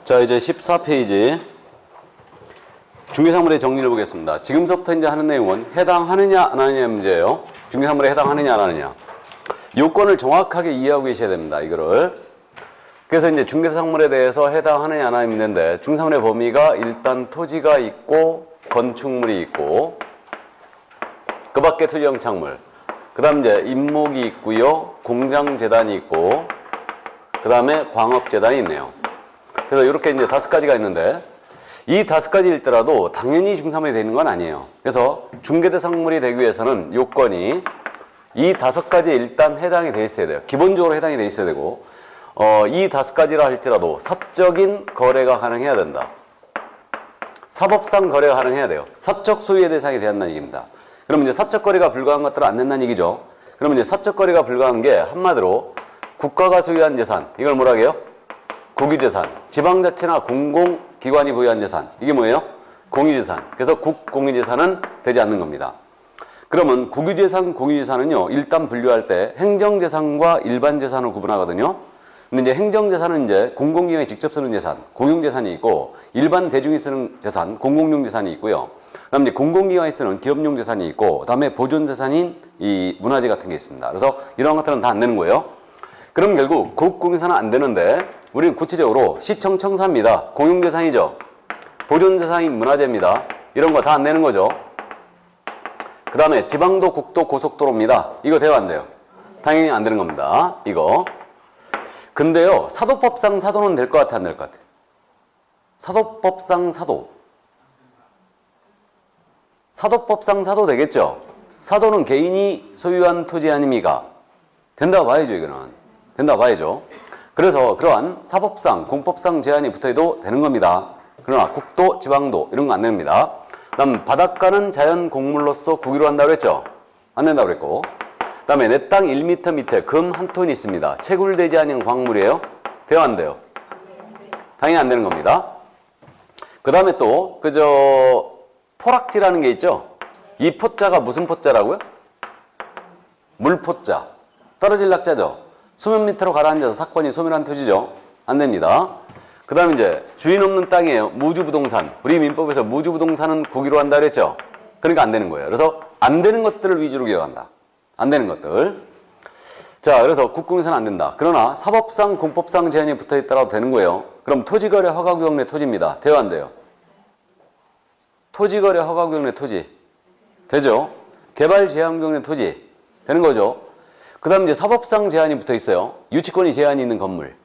자, 이제 14페이지 중개사물의 정리를 보겠습니다. 지금부터 이제 하는 내용은 해당하느냐 안 하느냐 문제예요. 중개사물에 해당하느냐 안 하느냐. 요건을 정확하게 이해하고 계셔야 됩니다. 이거를. 그래서 이제 중개사물에 대해서 해당하느냐 안 하느냐 문제인데, 중개사물의 범위가 일단 토지가 있고 건축물이 있고 그 밖에 토지형 창물, 그 다음 이제 임목이 있고요, 공장재단이 있고, 그 다음에 광업재단이 있네요. 그래서 이렇게 이제 5가지가 있는데, 이 5가지일 때라도 당연히 중개사물이 되는 건 아니에요. 그래서 중개대상물이 되기 위해서는 요건이 이 5가지에 일단 해당이 돼 있어야 돼요. 기본적으로 해당이 돼 있어야 되고, 이 5가지라 할지라도 사적인 거래가 가능해야 된다. 사법상 거래가 가능해야 돼요. 사적 소유의 대상이 되었다는 얘기입니다. 그러면 이제 사적 거래가 불가한 것들은 안 된다는 얘기죠. 그러면 이제 사적 거래가 불가한 게 한마디로 국가가 소유한 재산, 이걸 뭐라고 해요? 국유재산. 지방자치나 공공기관이 보유한 재산, 이게 뭐예요? 공유재산. 그래서 국공유재산은 되지 않는 겁니다. 그러면 국유재산, 공유재산은요, 일단 분류할 때 행정재산과 일반재산을 구분하거든요. 근데 이제 행정재산은 이제 공공기관이 직접 쓰는 재산, 공용재산이 있고, 일반 대중이 쓰는 재산, 공공용 재산이 있고요. 그다음 이제 공공기관이 쓰는 기업용 재산이 있고, 그다음에 보존재산인 이 문화재 같은 게 있습니다. 그래서 이런 것들은 다 안 되는 거예요. 그럼 결국 국공유재산은 안 되는데, 우리는 구체적으로 시청 청사입니다. 공용재산이죠. 보존재산인 문화재입니다. 이런 거 다 안 되는 거죠. 그 다음에 지방도, 국도, 고속도로입니다. 이거 돼요, 안 돼요? 당연히 안 되는 겁니다. 이거. 근데요, 사도법상 사도는 될 것 같아, 안 될 것 같아? 사도법상 사도. 사도법상 사도 되겠죠? 사도는 개인이 소유한 토지 아닙니까? 된다고 봐야죠, 이거는. 된다고 봐야죠. 그래서 그러한 사법상, 공법상 제한이 붙어도 되는 겁니다. 그러나 국도, 지방도 이런 거 안 됩니다. 그다음 바닷가는 자연 곡물로서 국유로 한다고 했죠? 안 된다고 그랬고. 그다음에 내 땅 1m 밑에 금 1톤이 있습니다. 채굴되지 않은 광물이에요? 돼요, 안 돼요? 당연히 안 되는 겁니다. 그 다음에 또 포락지라는 게 있죠? 이 포자가 무슨 포자라고요? 물포자. 떨어질 낙자죠? 수면 밑으로 가라앉아서 사건이 소멸한 토지죠? 안 됩니다. 그 다음에 이제 주인 없는 땅이에요. 무주부동산. 우리 민법에서 무주부동산은 국유로 한다 그랬죠? 그러니까 안 되는 거예요. 그래서 안 되는 것들을 위주로 기억한다. 안 되는 것들. 자, 그래서 국공유재산은 안 된다. 그러나 사법상, 공법상 제한이 붙어 있더라도 되는 거예요. 그럼 토지거래 허가구역 내 토지입니다. 돼요, 안 돼요? 토지거래 허가구역 내 토지. 되죠? 개발제한구역 내 토지. 되는 거죠? 그 다음 이제 사법상 제한이 붙어 있어요. 유치권이 제한이 있는 건물.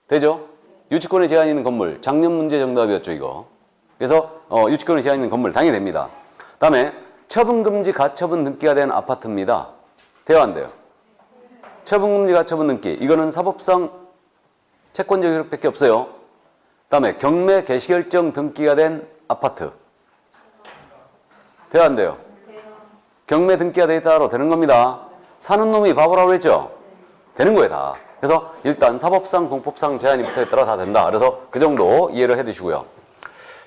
되죠? 유치권에 제한이 있는 건물. 작년 문제 정답이었죠, 이거. 그래서 유치권에 제한이 있는 건물 당연히 됩니다. 그 다음에 처분금지 가처분 등기가 된 아파트입니다. 돼요, 안 돼요? 처분금지 가처분 등기. 이거는 사법상 채권적 효력밖에 없어요. 그 다음에 경매 개시결정 등기가 된 아파트. 돼요, 안 돼요? 경매 등기가 돼 있다로 되는 겁니다. 사는 놈이 바보라고 했죠? 되는 거예요, 다. 그래서 일단 사법상, 공법상 제한이 붙어 있더라 다 된다. 그래서 그 정도 이해를 해 두시고요.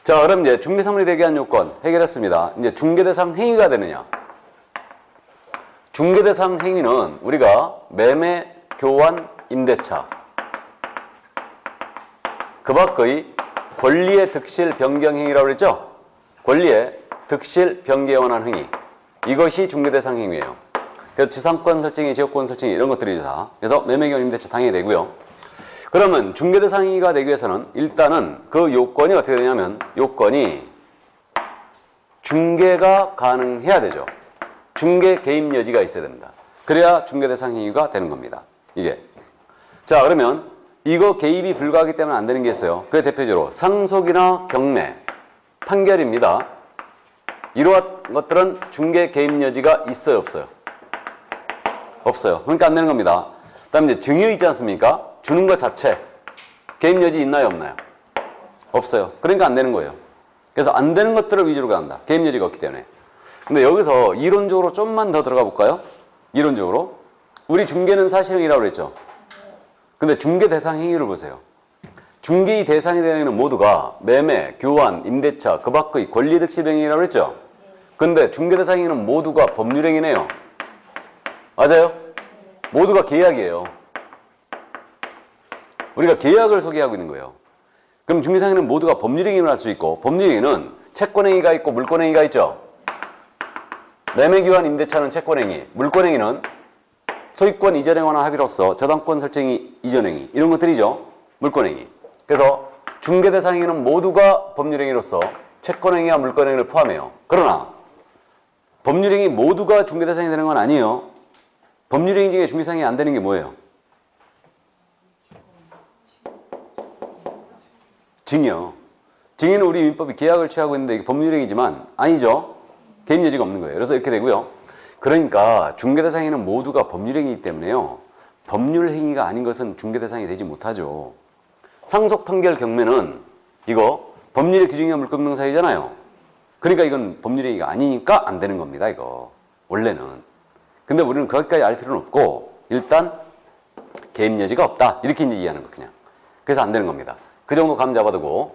자, 그럼 이제 중개사물이 되게 한 요건 해결했습니다. 이제 중개대상 행위가 되느냐. 중개대상 행위는 우리가 매매, 교환, 임대차. 그 밖의 권리의 득실 변경 행위라고 그랬죠? 권리의 득실 변경에 관한 행위. 이것이 중개대상 행위예요. 그래서 지상권 설정이, 지역권 설정이 이런 것들이죠, 다. 그래서 매매, 교환, 임대차 당연히 되고요. 그러면 중개대상 행위가 되기 위해서는 일단은 그 요건이 어떻게 되냐면, 요건이 중개가 가능해야 되죠. 중개 개입 여지가 있어야 됩니다. 그래야 중개대상 행위가 되는 겁니다. 이게. 자, 그러면 이거 개입이 불가하기 때문에 안 되는 게 있어요. 그게 대표적으로 상속이나 경매, 판결입니다. 이러한 것들은 중개 개입 여지가 있어요, 없어요? 없어요. 그러니까 안 되는 겁니다. 그 다음에 이제 증여 있지 않습니까? 주는 것 자체. 개입 여지 있나요, 없나요? 없어요. 그러니까 안 되는 거예요. 그래서 안 되는 것들을 위주로 간다. 개입 여지가 없기 때문에. 근데 여기서 이론적으로 좀만 더 들어가 볼까요? 이론적으로. 우리 중개는 사실행위라고 그랬죠? 근데 중개 대상 행위를 보세요. 중개의 대상이 되는 행위는 모두가 매매, 교환, 임대차, 그 밖의 권리득실 행위라고 그랬죠? 근데 중개 대상 행위는 모두가 법률행위네요. 맞아요? 모두가 계약이에요. 우리가 계약을 소개하고 있는 거예요. 그럼 중개사행위는 모두가 법률행위를 할 수 있고, 법률행위는 채권행위가 있고 물권행위가 있죠. 매매교환 임대차는 채권행위, 물권행위는 소유권 이전행위나 합의로서 저당권 설정이 이전행위, 이런 것들이죠. 물권행위. 그래서 중개대상행위는 모두가 법률행위로서 채권행위와 물권행위를 포함해요. 그러나 법률행위 모두가 중개대상이 되는 건 아니에요. 법률행위 중에 중개상이 안 되는 게 뭐예요? 증여. 증여는 우리 민법이 계약을 취하고 있는데 이게 법률행위지만 아니죠. 개입 여지가 없는 거예요. 그래서 이렇게 되고요. 그러니까 중개대상행위는 모두가 법률행위이기 때문에요. 법률행위가 아닌 것은 중개대상이 되지 못하죠. 상속 판결 경매는 이거 법률의 규정이나 물권명 사유잖아요. 그러니까 이건 법률행위가 아니니까 안 되는 겁니다. 이거 원래는. 근데 우리는 거기까지 알 필요는 없고 일단 개입 여지가 없다. 이렇게 이제 이해하는 거 그냥. 그래서 안 되는 겁니다. 그 정도 감 잡아두고.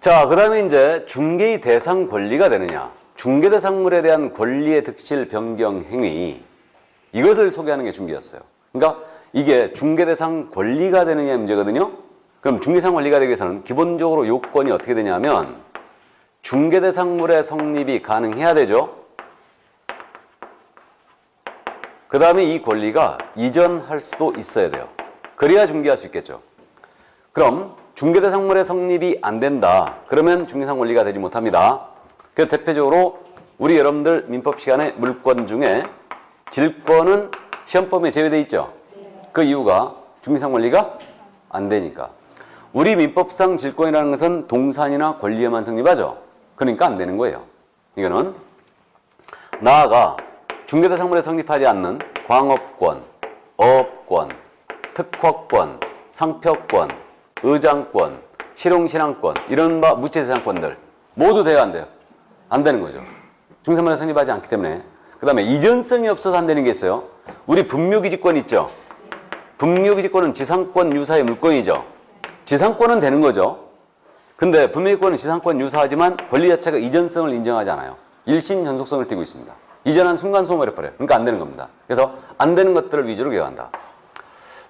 자, 그 다음에 이제 중개의 대상 권리가 되느냐. 중개대상물에 대한 권리의 득실 변경 행위. 이것을 소개하는 게 중개였어요. 그러니까 이게 중개대상 권리가 되느냐의 문제거든요. 그럼 중개대상 권리가 되기 위해서는 기본적으로 요건이 어떻게 되냐면 중개대상물의 성립이 가능해야 되죠. 그 다음에 이 권리가 이전할 수도 있어야 돼요. 그래야 중개할 수 있겠죠. 그럼 중개대상물의 성립이 안 된다. 그러면 중개상 권리가 되지 못합니다. 그래서 대표적으로 우리 여러분들 민법 시간에 물권 중에 질권은 시험범위에 제외되어 있죠. 그 이유가 중개상 권리가 안 되니까. 우리 민법상 질권이라는 것은 동산이나 권리에만 성립하죠. 그러니까 안 되는 거예요. 이거는 나아가 중개대상물에 성립하지 않는 광업권, 어업권, 특허권, 상표권, 의장권, 실용신앙권 이런 무채재산권들 모두 돼야 안 돼요. 안 되는 거죠. 중개상물에 성립하지 않기 때문에. 그 다음에 이전성이 없어서 안 되는 게 있어요. 우리 분묘기지권 있죠. 분묘기지권은 지상권 유사의 물권이죠. 지상권은 되는 거죠. 근데 분묘기권은 지상권 유사하지만 권리 자체가 이전성을 인정하지 않아요. 일신 전속성을 띠고 있습니다. 이전한 순간 소멸해버려요. 그러니까 안 되는 겁니다. 그래서 안 되는 것들을 위주로 개혁한다.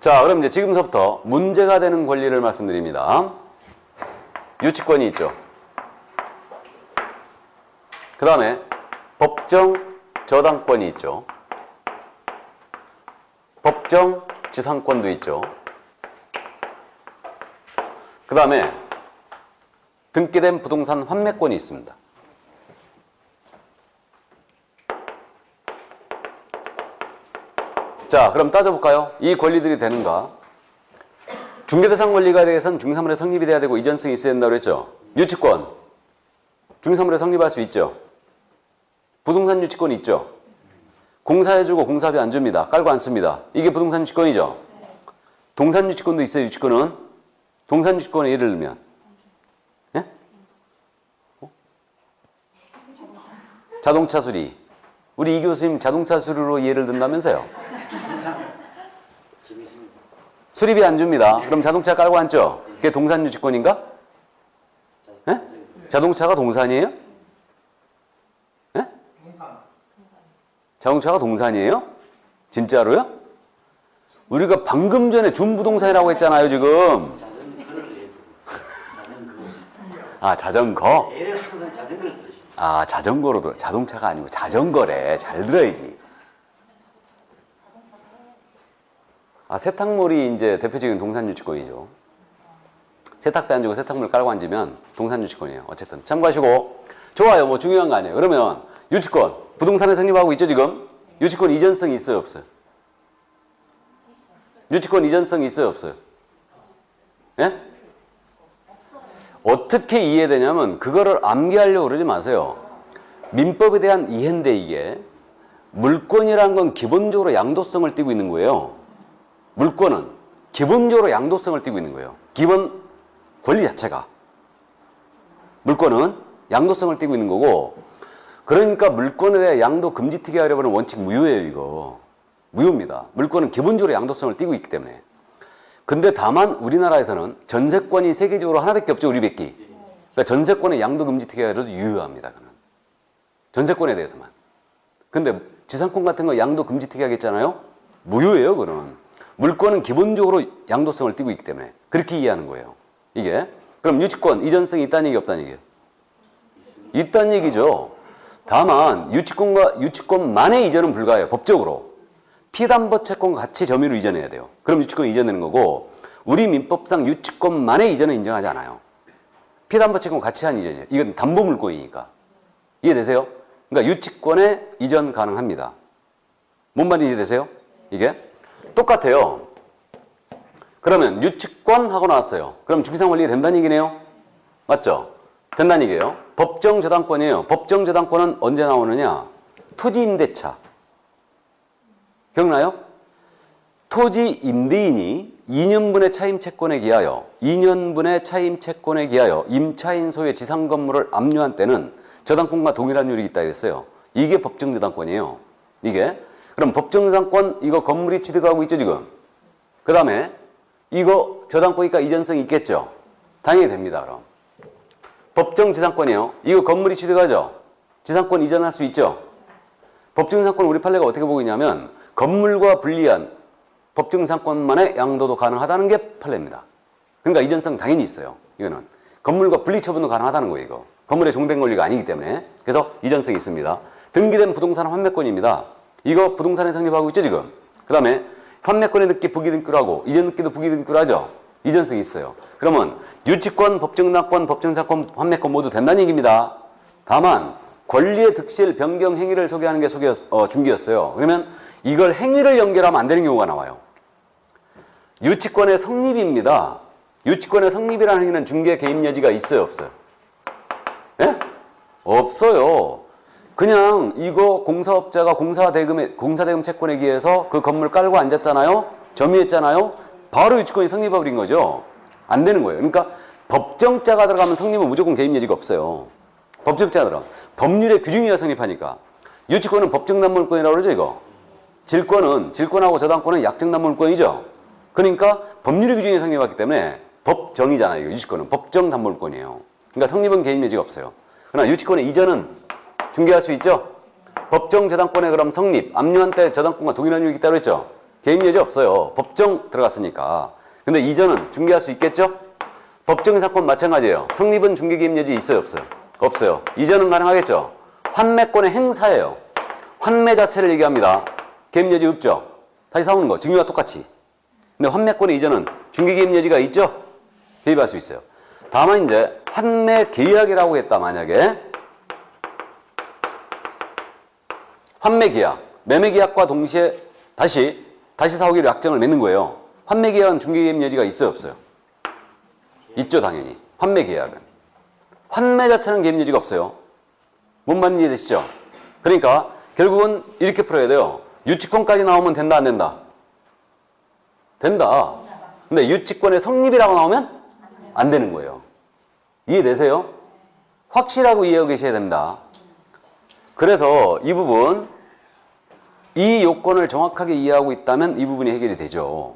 자, 그럼 이제 지금서부터 문제가 되는 권리를 말씀드립니다. 유치권이 있죠. 그 다음에 법정 저당권이 있죠. 법정 지상권도 있죠. 그 다음에 등기된 부동산 환매권이 있습니다. 자, 그럼 따져볼까요? 이 권리들이 되는가? 중개대상 권리가 대해서는 중개사물의 성립이 돼야 되고 이전성이 있어야 된다고 그랬죠. 유치권, 중개사물에 성립할 수 있죠. 부동산 유치권 있죠. 공사해주고 공사비 안 줍니다. 깔고 안 씁니다. 이게 부동산 유치권이죠. 동산 유치권도 있어요. 유치권은. 동산 유치권의 예를 들면 예? 자동차 수리. 우리 이 교수님 자동차 수리로 예를 든다면서요. 수리비 안 줍니다. 그럼 자동차 깔고 앉죠? 그게 동산 유치권인가? 예? 자동차가 동산이에요? 예? 자동차가 동산이에요? 진짜로요? 우리가 방금 전에 준부동산이라고 했잖아요, 지금. 아, 자전거? 아, 자전거로 자동차가 아니고 자전거래. 잘 들어야지. 아, 세탁물이 이제 대표적인 동산 유치권이죠. 세탁대 안 주고 세탁물 깔고 앉으면 동산 유치권이에요. 어쨌든 참고하시고. 좋아요. 뭐 중요한 거 아니에요. 그러면 유치권 부동산에 성립하고 있죠, 지금? 유치권 이전성이 있어요, 없어요? 유치권 이전성이 있어요, 없어요? 예? 어떻게 이해되냐면 그거를 암기하려고 그러지 마세요. 민법에 대한 이해인데 이게 물권이라는 건 기본적으로 양도성을 띠고 있는 거예요. 물권은 기본적으로 양도성을 띠고 있는 거예요. 기본 권리 자체가. 물권은 양도성을 띠고 있는 거고 그러니까 물권에 대해 양도 금지특위 하려면 원칙 무효예요, 이거. 무효입니다. 물권은 기본적으로 양도성을 띠고 있기 때문에. 근데 다만 우리나라에서는 전세권이 세계적으로 하나밖에 없죠, 우리밖에. 그러니까 전세권의 양도 금지특위가 그래도 유효합니다, 그는. 전세권에 대해서만. 근데 지상권 같은 거 양도 금지특위 하겠잖아요? 무효예요, 그는. 물권은 기본적으로 양도성을 띠고 있기 때문에 그렇게 이해하는 거예요. 이게. 그럼 유치권, 이전성이 있다는 얘기 없다는 얘기예요? 있다는 얘기죠. 다만 유치권만의 이전은 불가해요. 법적으로. 피담보 채권과 같이 점유로 이전해야 돼요. 그럼 유치권 이전되는 거고 우리 민법상 유치권만의 이전은 인정하지 않아요. 피담보 채권 같이 한 이전이에요. 이건 담보물권이니까. 이해되세요? 그러니까 유치권에 이전 가능합니다. 뭔 말인지 이해되세요? 이게? 똑같아요. 그러면 유치권 하고 나왔어요. 그럼 중개상 권리가 된다는 얘기네요. 맞죠? 된다는 얘기예요. 법정 저당권이에요. 법정 저당권은 언제 나오느냐? 토지 임대차. 기억나요? 토지 임대인이 2년분의 차임 채권에 기하여 임차인 소유의 지상 건물을 압류한 때는 저당권과 동일한 율이 있다 그랬어요. 이게 법정 저당권이에요. 이게. 그럼 법정 저당권 이거 건물이 취득하고 있죠 지금. 그 다음에 이거 저당권이니까 이전성이 있겠죠. 당연히 됩니다. 그럼 법정 지상권이에요. 이거 건물이 취득하죠. 지상권 이전할 수 있죠. 법정 지상권 우리 판례가 어떻게 보고 있냐면 건물과 분리한 법정 지상권만의 양도도 가능하다는 게 판례입니다. 그러니까 이전성 당연히 있어요. 이거는 건물과 분리 처분도 가능하다는 거예요. 이거 건물의 종된 권리가 아니기 때문에. 그래서 이전성이 있습니다. 등기된 부동산 환매권입니다. 이거 부동산에 성립하고 있죠 지금. 그 다음에 환매권에 늦게 부기등기하고 이전 늦게도 부기등기를 하죠. 이전성이 있어요. 그러면 유치권, 법정납권, 법정사권, 환매권 모두 된다는 얘기입니다. 다만 권리의 득실, 변경, 행위를 소개하는 게 중개였어요. 그러면 이걸 행위를 연결하면 안 되는 경우가 나와요. 유치권의 성립입니다. 유치권의 성립이라는 행위는 중개 개입 여지가 있어요, 없어요? 예? 없어요. 그냥 이거 공사업자가 공사대금 채권에 기해서 그 건물 깔고 앉았잖아요. 점유했잖아요. 바로 유치권이 성립해버린 거죠. 안 되는 거예요. 그러니까 법정자가 들어가면 성립은 무조건 개입 여지가 없어요. 법정자가 들어가면. 법률의 규정이라 성립하니까. 유치권은 법정담보물권이라고 그러죠, 이거. 질권하고 저당권은 약정담보물권이죠. 그러니까 법률의 규정이 성립했기 때문에 법정이잖아요, 이거 유치권은. 법정담보물권이에요. 그러니까 성립은 개입 여지가 없어요. 그러나 유치권의 이전은 중개할 수 있죠? 법정 저당권에 그럼 성립, 압류한 때 저당권과 동일한 유익이 있다고 했죠? 개입 여지 없어요. 법정 들어갔으니까. 근데 이전은 중개할 수 있겠죠? 법정 사건 마찬가지예요. 성립은 중개 개입 여지 있어요, 없어요? 없어요. 이전은 가능하겠죠? 환매권의 행사예요. 환매 자체를 얘기합니다. 개입 여지 없죠? 다시 사오는 거, 증여와 똑같이. 근데 환매권의 이전은 중개 개입 여지가 있죠? 개입할 수 있어요. 다만 이제 환매 계약이라고 했다, 만약에. 환매 계약, 매매 계약과 동시에 다시 사오기로 약정을 맺는 거예요. 환매 계약은 중개 개입 여지가 있어요, 없어요? 있죠, 당연히. 환매 계약은. 환매 자체는 개입 여지가 없어요. 뭔 말인지 되시죠? 그러니까 결국은 이렇게 풀어야 돼요. 유치권까지 나오면 된다, 안 된다? 된다. 근데 유치권의 성립이라고 나오면 안 되는 거예요. 이해되세요? 확실하고 이해하고 계셔야 됩니다. 그래서 이 부분, 이 요건을 정확하게 이해하고 있다면 이 부분이 해결이 되죠.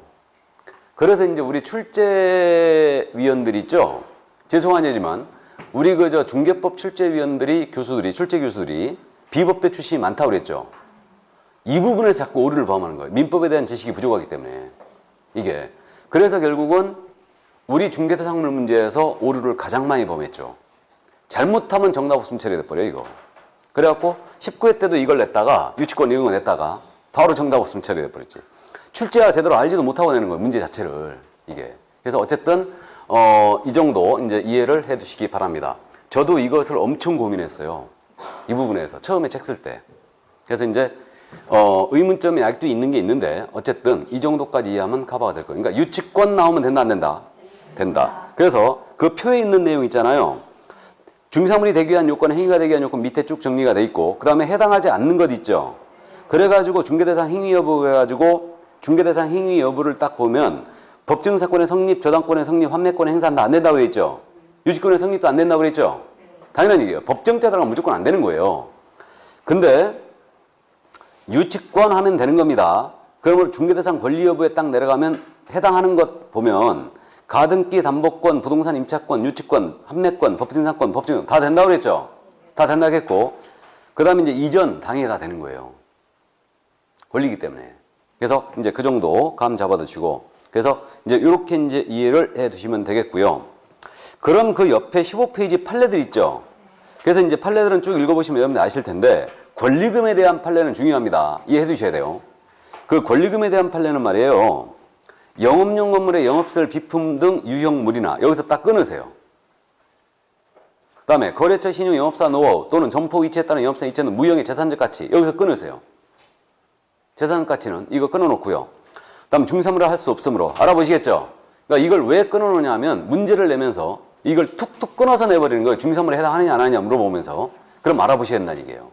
그래서 이제 우리 출제위원들 있죠? 죄송하지만 우리 중개법 출제위원들이 출제 교수들이 비법대 출신이 많다고 그랬죠. 이 부분에서 자꾸 오류를 범하는 거예요. 민법에 대한 지식이 부족하기 때문에. 이게. 그래서 결국은 우리 중개대상물 문제에서 오류를 가장 많이 범했죠. 잘못하면 정답 없으면 처리돼버려요, 이거. 그래갖고 19회 때도 이걸 냈다가 유치권 이런 거 냈다가 바로 정답 없으면 처리돼버렸지. 출제가 제대로 알지도 못하고 내는 거예요, 문제 자체를. 이게. 그래서 어쨌든 이 정도 이제 이해를 해 두시기 바랍니다. 저도 이것을 엄청 고민했어요. 이 부분에서 처음에 책 쓸 때. 그래서 이제 의문점이 아직도 있는 게 있는데 어쨌든 이 정도까지 이해하면 커버가 될 거예요. 그러니까 유치권 나오면 된다, 안 된다? 된다. 그래서 그 표에 있는 내용 있잖아요. 중개사물이 되기 위한 요건, 행위가 되기 위한 요건 밑에 쭉 정리가 돼 있고 그 다음에 해당하지 않는 것 있죠. 그래가지고 중개대상 행위 여부 해가지고 중개대상 행위 여부를 딱 보면 법정사건의 성립, 저당권의 성립, 환매권의 행사는 다 안 된다고 돼 있죠. 유치권의 성립도 안 된다고 그랬죠. 당연한 얘기예요. 법정자 들어가면 무조건 안 되는 거예요. 근데 유치권 하면 되는 겁니다. 그러면 중개대상 권리 여부에 딱 내려가면 해당하는 것 보면 가등기, 담보권, 부동산 임차권, 유치권, 환매권, 법정상권, 법정 다 된다고 그랬죠. 다 된다고 했고 그 다음에 이제 이전 당연히 다 되는 거예요. 권리이기 때문에. 그래서 이제 그 정도 감 잡아두시고, 그래서 이제 이렇게 이제 이해를 해 두시면 되겠고요. 그럼 그 옆에 15페이지 판례들 있죠? 그래서 이제 판례들은 쭉 읽어보시면 여러분들 아실 텐데, 권리금에 대한 판례는 중요합니다. 이해해 두셔야 돼요. 그 권리금에 대한 판례는 말이에요. 영업용 건물의 영업설 비품 등 유형물이나 여기서 딱 끊으세요. 그 다음에 거래처 신용 영업사 노하우 또는 점포 위치에 따른 영업사 이체는 무형의 재산적 가치 여기서 끊으세요. 재산 가치는 이거 끊어놓고요. 그 다음 중사물을 할 수 없으므로 알아보시겠죠? 그러니까 이걸 왜 끊어놓냐 하면 문제를 내면서 이걸 툭툭 끊어서 내버리는 거예요. 중사물에 해당하느냐 안 하느냐 물어보면서. 그럼 알아보셔야 된다는 얘기예요.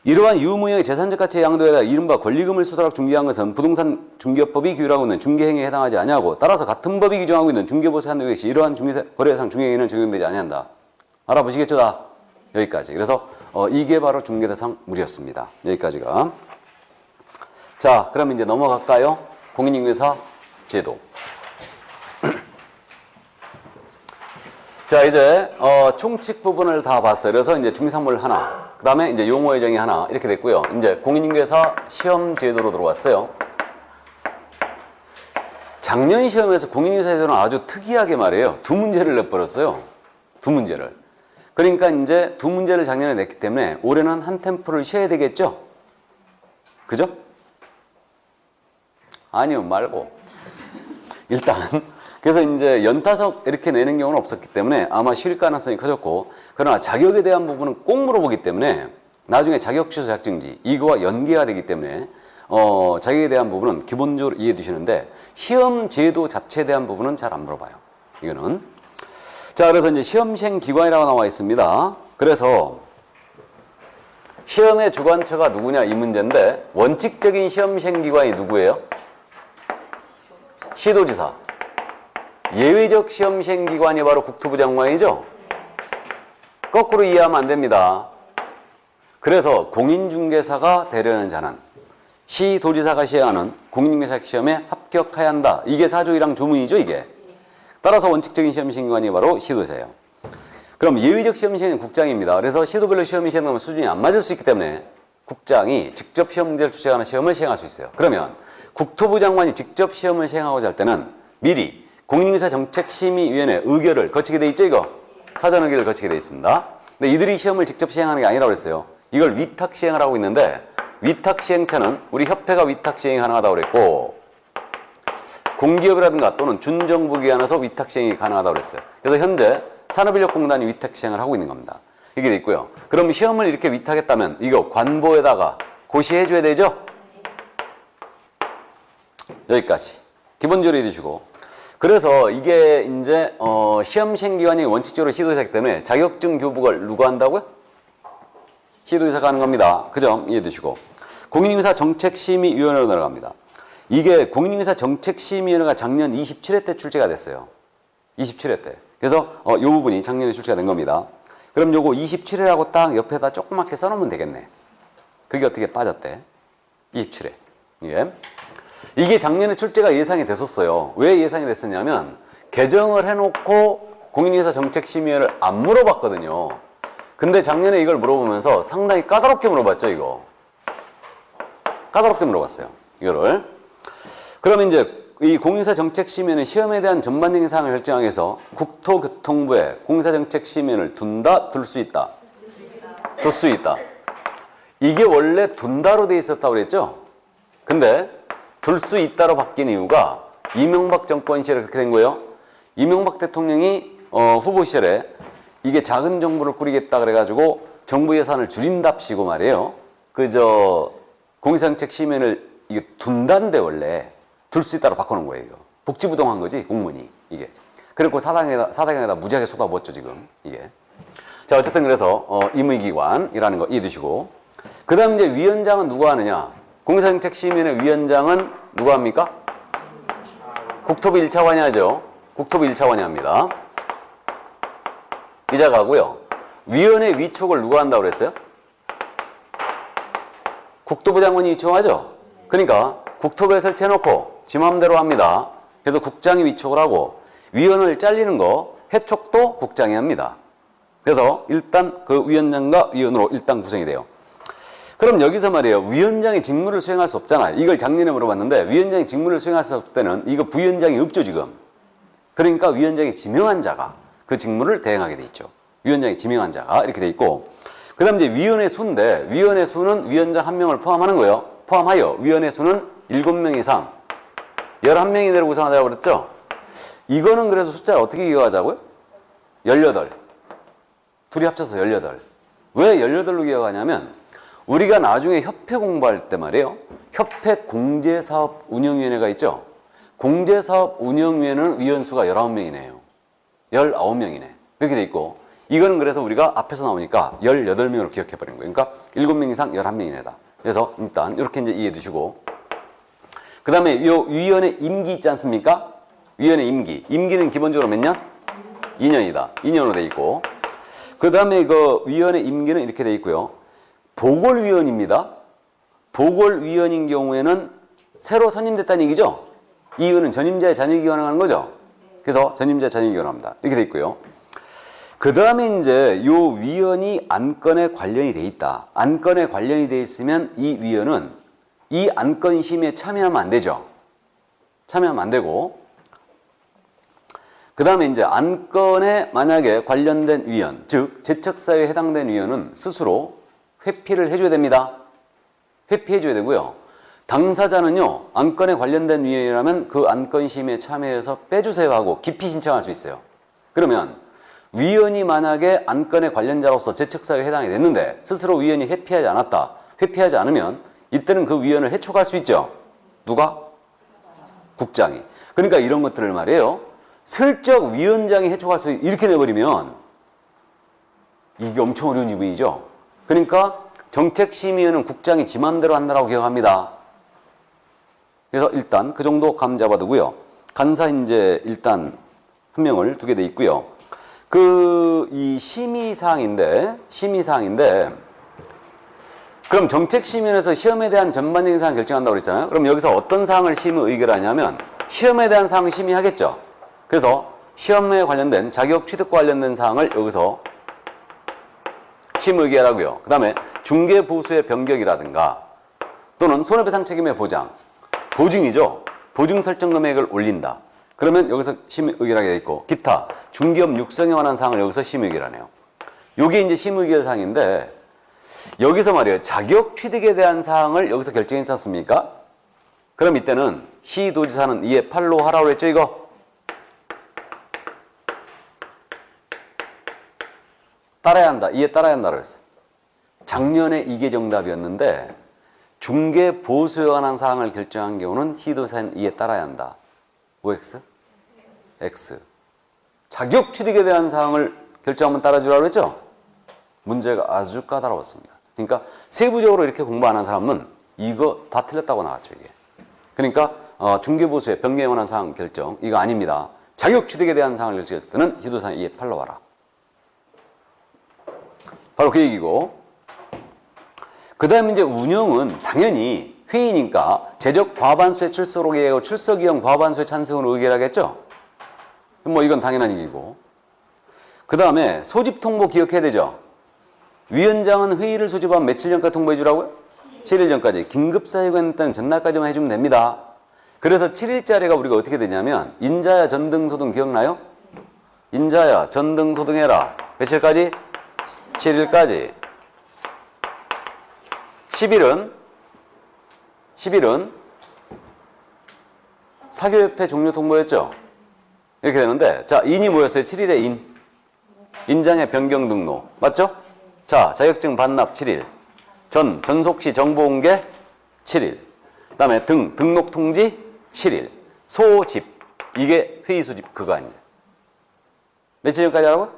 이러한 유무형의 재산적 가치의 양도에 대해 이른바 권리금을 수도락 중개한 것은 부동산 중개법이 규율하고 있는 중개행위에 해당하지 아니하고 따라서 같은 법이 규정하고 있는 중개보수 한도 역시 이러한 거래상 중개행위는 적용되지 아니한다. 알아보시겠죠? 다 여기까지. 그래서 이게 바로 중개대상 물이었습니다. 여기까지가. 자, 그럼 이제 넘어갈까요? 공인중개사 제도. 자, 이제 총칙 부분을 다 봤어요. 그래서 이제 중개사물 하나, 그 다음에 이제 용어의 정의 하나 이렇게 됐고요. 이제 공인중개사 시험 제도로 들어왔어요. 작년 시험에서 공인중개사 제도는 아주 특이하게 말이에요. 두 문제를 내버렸어요. 두 문제를. 그러니까 이제 두 문제를 작년에 냈기 때문에 올해는 한 템포를 쉬어야 되겠죠? 그죠? 아니요, 말고. 일단. 그래서 이제 연타석 이렇게 내는 경우는 없었기 때문에 아마 쉴 가능성이 커졌고, 그러나 자격에 대한 부분은 꼭 물어보기 때문에 나중에 자격 취소 자격증지 이거와 연계가 되기 때문에 자격에 대한 부분은 기본적으로 이해해 두시는데 시험 제도 자체에 대한 부분은 잘 안 물어봐요. 이거는. 자, 그래서 이제 시험시행 기관이라고 나와 있습니다. 그래서 시험의 주관처가 누구냐 이 문제인데 원칙적인 시험시행 기관이 누구예요? 시도지사. 예외적 시험 시행 기관이 바로 국토부 장관이죠. 거꾸로 이해하면 안 됩니다. 그래서 공인중개사가 되려는 자는 시도지사가 시행하는 공인중개사 시험에 합격해야 한다. 이게 4조 1항 조문이죠, 이게. 따라서 원칙적인 시험 시행 기관이 바로 시도지사예요. 그럼 예외적 시험 시행은 국장입니다. 그래서 시도별로 시험이 시행하면 수준이 안 맞을 수 있기 때문에 국장이 직접 시험 문제를 주최하는 시험을 시행할 수 있어요. 그러면 국토부 장관이 직접 시험을 시행하고자 할 때는 미리 공인중개사 정책심의위원회 의결을 거치게 돼 있죠, 이거? 사전 의결을 거치게 돼 있습니다. 근데 이들이 시험을 직접 시행하는 게 아니라고 그랬어요. 이걸 위탁 시행을 하고 있는데 위탁 시행처는 우리 협회가 위탁 시행이 가능하다고 그랬고 공기업이라든가 또는 준정부 기관에서 위탁 시행이 가능하다고 그랬어요. 그래서 현재 산업인력공단이 위탁 시행을 하고 있는 겁니다. 이게 돼 있고요. 그럼 시험을 이렇게 위탁했다면 이거 관보에다가 고시해 줘야 되죠? 여기까지. 기본적으로 해주시고. 그래서 이게 이제 시험 시행 기관이 원칙적으로 시도지사이기 때문에 자격증 교부를 누가 한다고요? 시도지사가 하는 겁니다. 그 점 이해해 두시고. 공인중개사 정책심의위원회로 들어갑니다. 이게 공인중개사 정책심의위원회가 작년 27회 때 출제가 됐어요. 27회 때. 그래서 이 부분이 작년에 출제가 된 겁니다. 그럼 요거 27회라고 딱 옆에다 조그맣게 써놓으면 되겠네. 그게 어떻게 빠졌대? 27회. 예. 이게 작년에 출제가 예상이 됐었어요. 왜 예상이 됐었냐면 개정을 해놓고 공인중개사 정책심의위원회를 안 물어봤거든요. 근데 작년에 이걸 물어보면서 상당히 까다롭게 물어봤죠, 이거. 까다롭게 물어봤어요, 이거를. 그럼 이제 이 공인중개사 정책심의위원회 시험에 대한 전반적인 사항을 결정하기 위해서 국토교통부에 공인중개사 정책심의위원회를 둔다, 둘 수 있다? 둘 수 있다. 이게 원래 둔다로 돼 있었다고 그랬죠? 근데 둘 수 있다로 바뀐 이유가 이명박 정권 시절에 그렇게 된 거예요. 이명박 대통령이 후보 시절에 이게 작은 정부를 꾸리겠다 그래가지고 정부 예산을 줄인답시고 말이에요. 공인중개사정책심의위원회를 이게 둔다인데 원래 둘 수 있다로 바꿔놓은 거예요. 이거. 복지부동한 거지 공문이 이게. 그리고 사당에다 무지하게 쏟아부었죠 지금 이게. 자, 어쨌든 그래서 임의기관이라는 거 이해두시고. 그 다음 이제 위원장은 누가 하느냐? 공인중개사정책심의위원회 위원장은 누가 합니까? 국토부 1차관이 하죠. 국토부 1차관이 합니다. 이자가 하고요. 위원회 위촉을 누가 한다고 그랬어요? 국토부 장관이 위촉하죠. 그러니까 국토부에 설치해놓고 지 맘대로 합니다. 그래서 국장이 위촉을 하고 위원을 잘리는 거 해촉도 국장이 합니다. 그래서 일단 그 위원장과 위원으로 일단 구성이 돼요. 그럼 여기서 말이에요. 위원장이 직무를 수행할 수 없잖아요. 이걸 작년에 물어봤는데 위원장이 직무를 수행할 수 없을 때는 이거 부위원장이 없죠 지금. 그러니까 위원장이 지명한 자가 그 직무를 대행하게 돼 있죠. 위원장이 지명한 자가 이렇게 돼 있고 그 다음 이제 위원회 수인데 위원회 수는 위원장 1명을 포함하는 거예요. 포함하여 위원회 수는 7명 이상 11명 이내로 구성하자고 그랬죠. 이거는 그래서 숫자를 어떻게 기억하자고요? 18. 둘이 합쳐서 18. 왜 18로 기억하냐면 우리가 나중에 협회 공부할 때 말이에요. 협회 공제사업운영위원회가 있죠. 공제사업운영위원회는 위원수가 19명이네요. 19명이네. 이렇게 돼 있고 이거는 그래서 우리가 앞에서 나오니까 18명으로 기억해버린 거예요. 그러니까 7명 이상 11명이네다. 그래서 일단 이렇게 이제 이해해 두시고 그 다음에 이 위원회 임기 있지 않습니까? 위원회 임기. 임기는 기본적으로 몇 년? 2년이다. 2년으로 돼 있고 그 다음에 그 위원회 임기는 이렇게 돼 있고요. 보궐위원입니다. 보궐위원인 경우에는 새로 선임됐다는 얘기죠. 이 의원은 전임자의 자녀 기관을 하는 거죠. 그래서 전임자의 자녀 기관을 합니다. 이렇게 돼 있고요. 그 다음에 이제 요 위원이 안건에 관련이 돼 있다. 안건에 관련이 돼 있으면 이 위원은 이 안건 심의에 참여하면 안 되죠. 참여하면 안 되고 그 다음에 이제 안건에 만약에 관련된 위원, 즉 제척사유에 해당된 위원은 스스로 회피를 해줘야 됩니다. 회피해줘야 되고요. 당사자는요. 안건에 관련된 위원이라면 그 안건 심의에 참여해서 빼주세요 하고 기피 신청할 수 있어요. 그러면 위원이 만약에 안건의 관련자로서 제척사유에 해당이 됐는데 스스로 위원이 회피하지 않았다. 회피하지 않으면 이때는 그 위원을 해촉할 수 있죠. 누가? 국장이. 그러니까 이런 것들을 말이에요. 슬쩍 위원장이 해촉할 수 이렇게 내버리면 이게 엄청 어려운 부분이죠. 그러니까 정책심의위원은 국장이 지 맘대로 한다고 기억합니다. 그래서 일단 그 정도 감 잡아두고요. 간사 이제 일단 한 명을 두게 돼 있고요. 이 심의사항인데 그럼 정책심의위원회에서 시험에 대한 전반적인 사항을 결정한다고 그랬잖아요. 그럼 여기서 어떤 사항을 심의 의결하냐면 시험에 대한 사항을 심의하겠죠. 그래서 시험에 관련된 자격 취득과 관련된 사항을 여기서 심의 의결하고요. 그 다음에 중개 보수의 변경이라든가 또는 손해배상 책임의 보장, 보증이죠. 보증 설정 금액을 올린다. 그러면 여기서 심의 의결하게 돼 있고 기타 중개업 육성에 관한 사항을 여기서 심의 의결하네요. 이게 이제 심의 의결 사항인데 여기서 말이에요. 자격 취득에 대한 사항을 여기서 결정했지 않습니까? 그럼 이때는 시도지사는 이에 8로 하라고 했죠, 이거? 따라야 한다. 이에 따라야 한다고 했어요. 작년에 이게 정답이었는데 중개 보수에 관한 사항을 결정한 경우는 시도지사는 이에 따라야 한다. OX? X. 자격 취득에 대한 사항을 결정하면 따라주라고 했죠? 문제가 아주 까다로웠습니다. 그러니까 세부적으로 이렇게 공부 안 한 사람은 이거 다 틀렸다고 나왔죠, 이게. 그러니까 중개보수의 변경에 관한 사항 결정, 이거 아닙니다. 자격 취득에 대한 사항을 결정했을 때는 시도지사는 이에 8로 와라. 바로 그 얘기고. 그 다음에 이제 운영은 당연히 회의니까 재적 과반수의 출석으로 의결하고 출석 이용 과반수의 찬성으로 의결하겠죠? 뭐 이건 당연한 얘기고. 그 다음에 소집 통보 기억해야 되죠? 위원장은 회의를 소집하면 며칠 전까지 통보해 주라고요? 7일 전까지. 긴급사유가 있는 때는 전날까지만 해주면 됩니다. 그래서 7일짜리가 우리가 어떻게 되냐면 인자야 전등소등 기억나요? 인자야 전등소등 해라. 며칠까지? 7일까지. 10일은 사교협회 종료 통보였죠? 이렇게 되는데 자 인이 뭐였어요? 7일에 인. 인장의 변경 등록. 맞죠? 자 자격증 반납 7일. 전속시 정보 공개 7일. 그 다음에 등록 통지 7일. 소집. 이게 회의 소집 그거 아니에요. 며칠 전까지 하라고?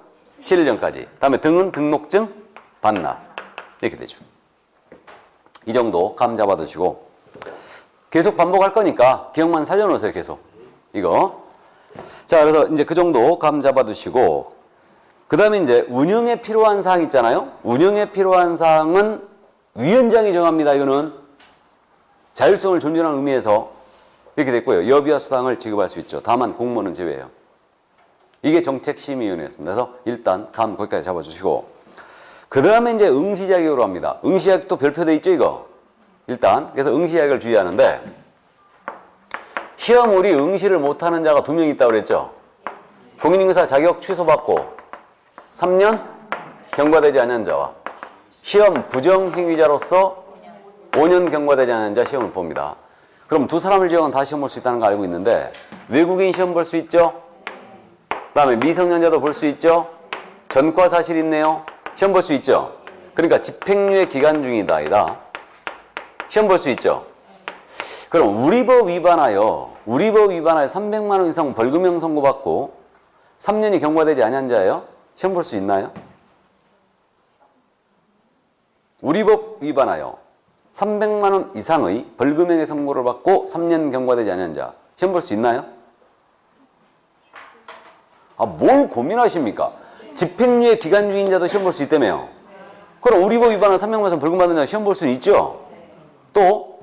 7일 전까지. 그 다음에 등은 등록증 반납. 이렇게 되죠. 이 정도 감 잡아두시고 계속 반복할 거니까 기억만 살려놓으세요. 계속 이거. 자 그래서 이제 그 정도 감 잡아두시고 그 다음에 이제 운영에 필요한 사항 있잖아요. 운영에 필요한 사항은 위원장이 정합니다. 이거는 자율성을 존중하는 의미에서 이렇게 됐고요. 여비와 수당을 지급할 수 있죠. 다만 공무원은 제외해요. 이게 정책심의위원회였습니다. 그래서 일단 감 거기까지 잡아주시고 그 다음에 이제 응시 자격으로 합니다. 응시 자격도 별표돼 있죠, 이거? 일단. 그래서 응시 자격을 주의하는데, 시험 우리 응시를 못하는 자가 2명 있다고 그랬죠? 공인인사 자격 취소받고 3년 경과되지 않은 자와 시험 부정행위자로서 5년 경과되지 않은 자 시험을 봅니다. 그럼 두 사람을 지정은 다 시험 볼 수 있다는 거 알고 있는데, 외국인 시험 볼 수 있죠? 그 다음에 미성년자도 볼 수 있죠? 전과 사실 있네요. 시험 볼 수 있죠? 그러니까 집행유예 기간 중이다 아니다. 시험 볼 수 있죠? 그럼 우리법 위반하여 300만 원 이상 벌금형 선고받고 3년이 경과되지 않은 자예요? 시험 볼 수 있나요? 우리법 위반하여 300만 원 이상의 벌금형의 선고를 받고 3년 경과되지 않은 자 시험 볼 수 있나요? 아, 뭘 고민하십니까? 집행유예 기간 중인 자도 시험 볼 수 있다며요. 그럼 우리법 위반하여 300만 원 이상 벌금 받는 자 시험 볼 수 있죠? 또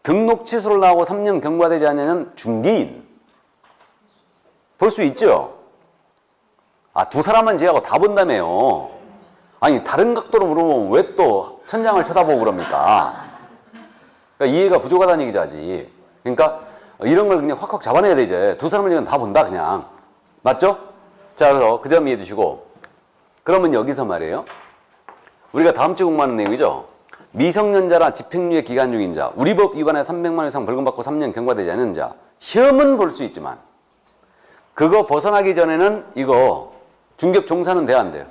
등록 취소를 나오고 3년 경과되지 않는 중개인 볼 수 있죠? 아, 두 사람만 제하고 다 본다며요. 아니, 다른 각도로 물어보면 왜 또 천장을 쳐다보고 그럽니까? 그러니까 이해가 부족하다는 얘기죠, 아직. 그러니까 이런 걸 그냥 확확 잡아내야 돼, 이제. 두 사람을 지금 다 본다, 그냥. 맞죠? 자, 그래서 그 점 이해해 두시고. 그러면 여기서 말이에요. 우리가 다음 주에 공부하는 내용이죠. 미성년자나 집행유예 기간 중인 자, 우리법 위반에 300만 원 이상 벌금 받고 3년 경과되지 않은 자, 시험은 볼 수 있지만 그거 벗어나기 전에는 이거 중개업 종사는 돼야 안 돼요?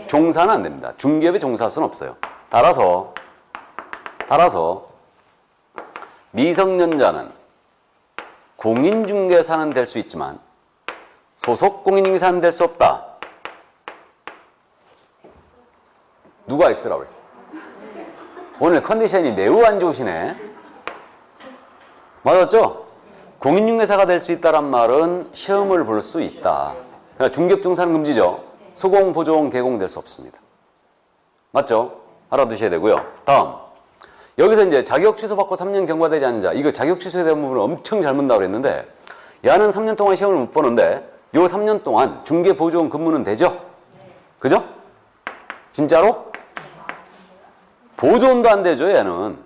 종사는 안 됩니다. 중개업에 종사할 수는 없어요. 따라서 미성년자는 공인중개사는 될 수 있지만 소속 공인중개사는 될 수 없다. 누가 X라고 그랬어요? 오늘 컨디션이 매우 안 좋으시네. 맞았죠? 공인중개사가 될 수 있다란 말은 시험을 볼 수 있다. 그러니까 중개업 종사는 금지죠. 소공, 보조공, 개공될 수 없습니다. 맞죠? 알아두셔야 되고요. 다음. 여기서 이제 자격 취소받고 3년 경과되지 않은 자. 이거 자격 취소에 대한 부분을 엄청 잘 문다고 그랬는데, 야는 3년 동안 시험을 못 보는데 요 3년 동안 중개, 보조공 근무는 되죠? 그죠? 진짜로? 보조원도 안 되죠, 얘는.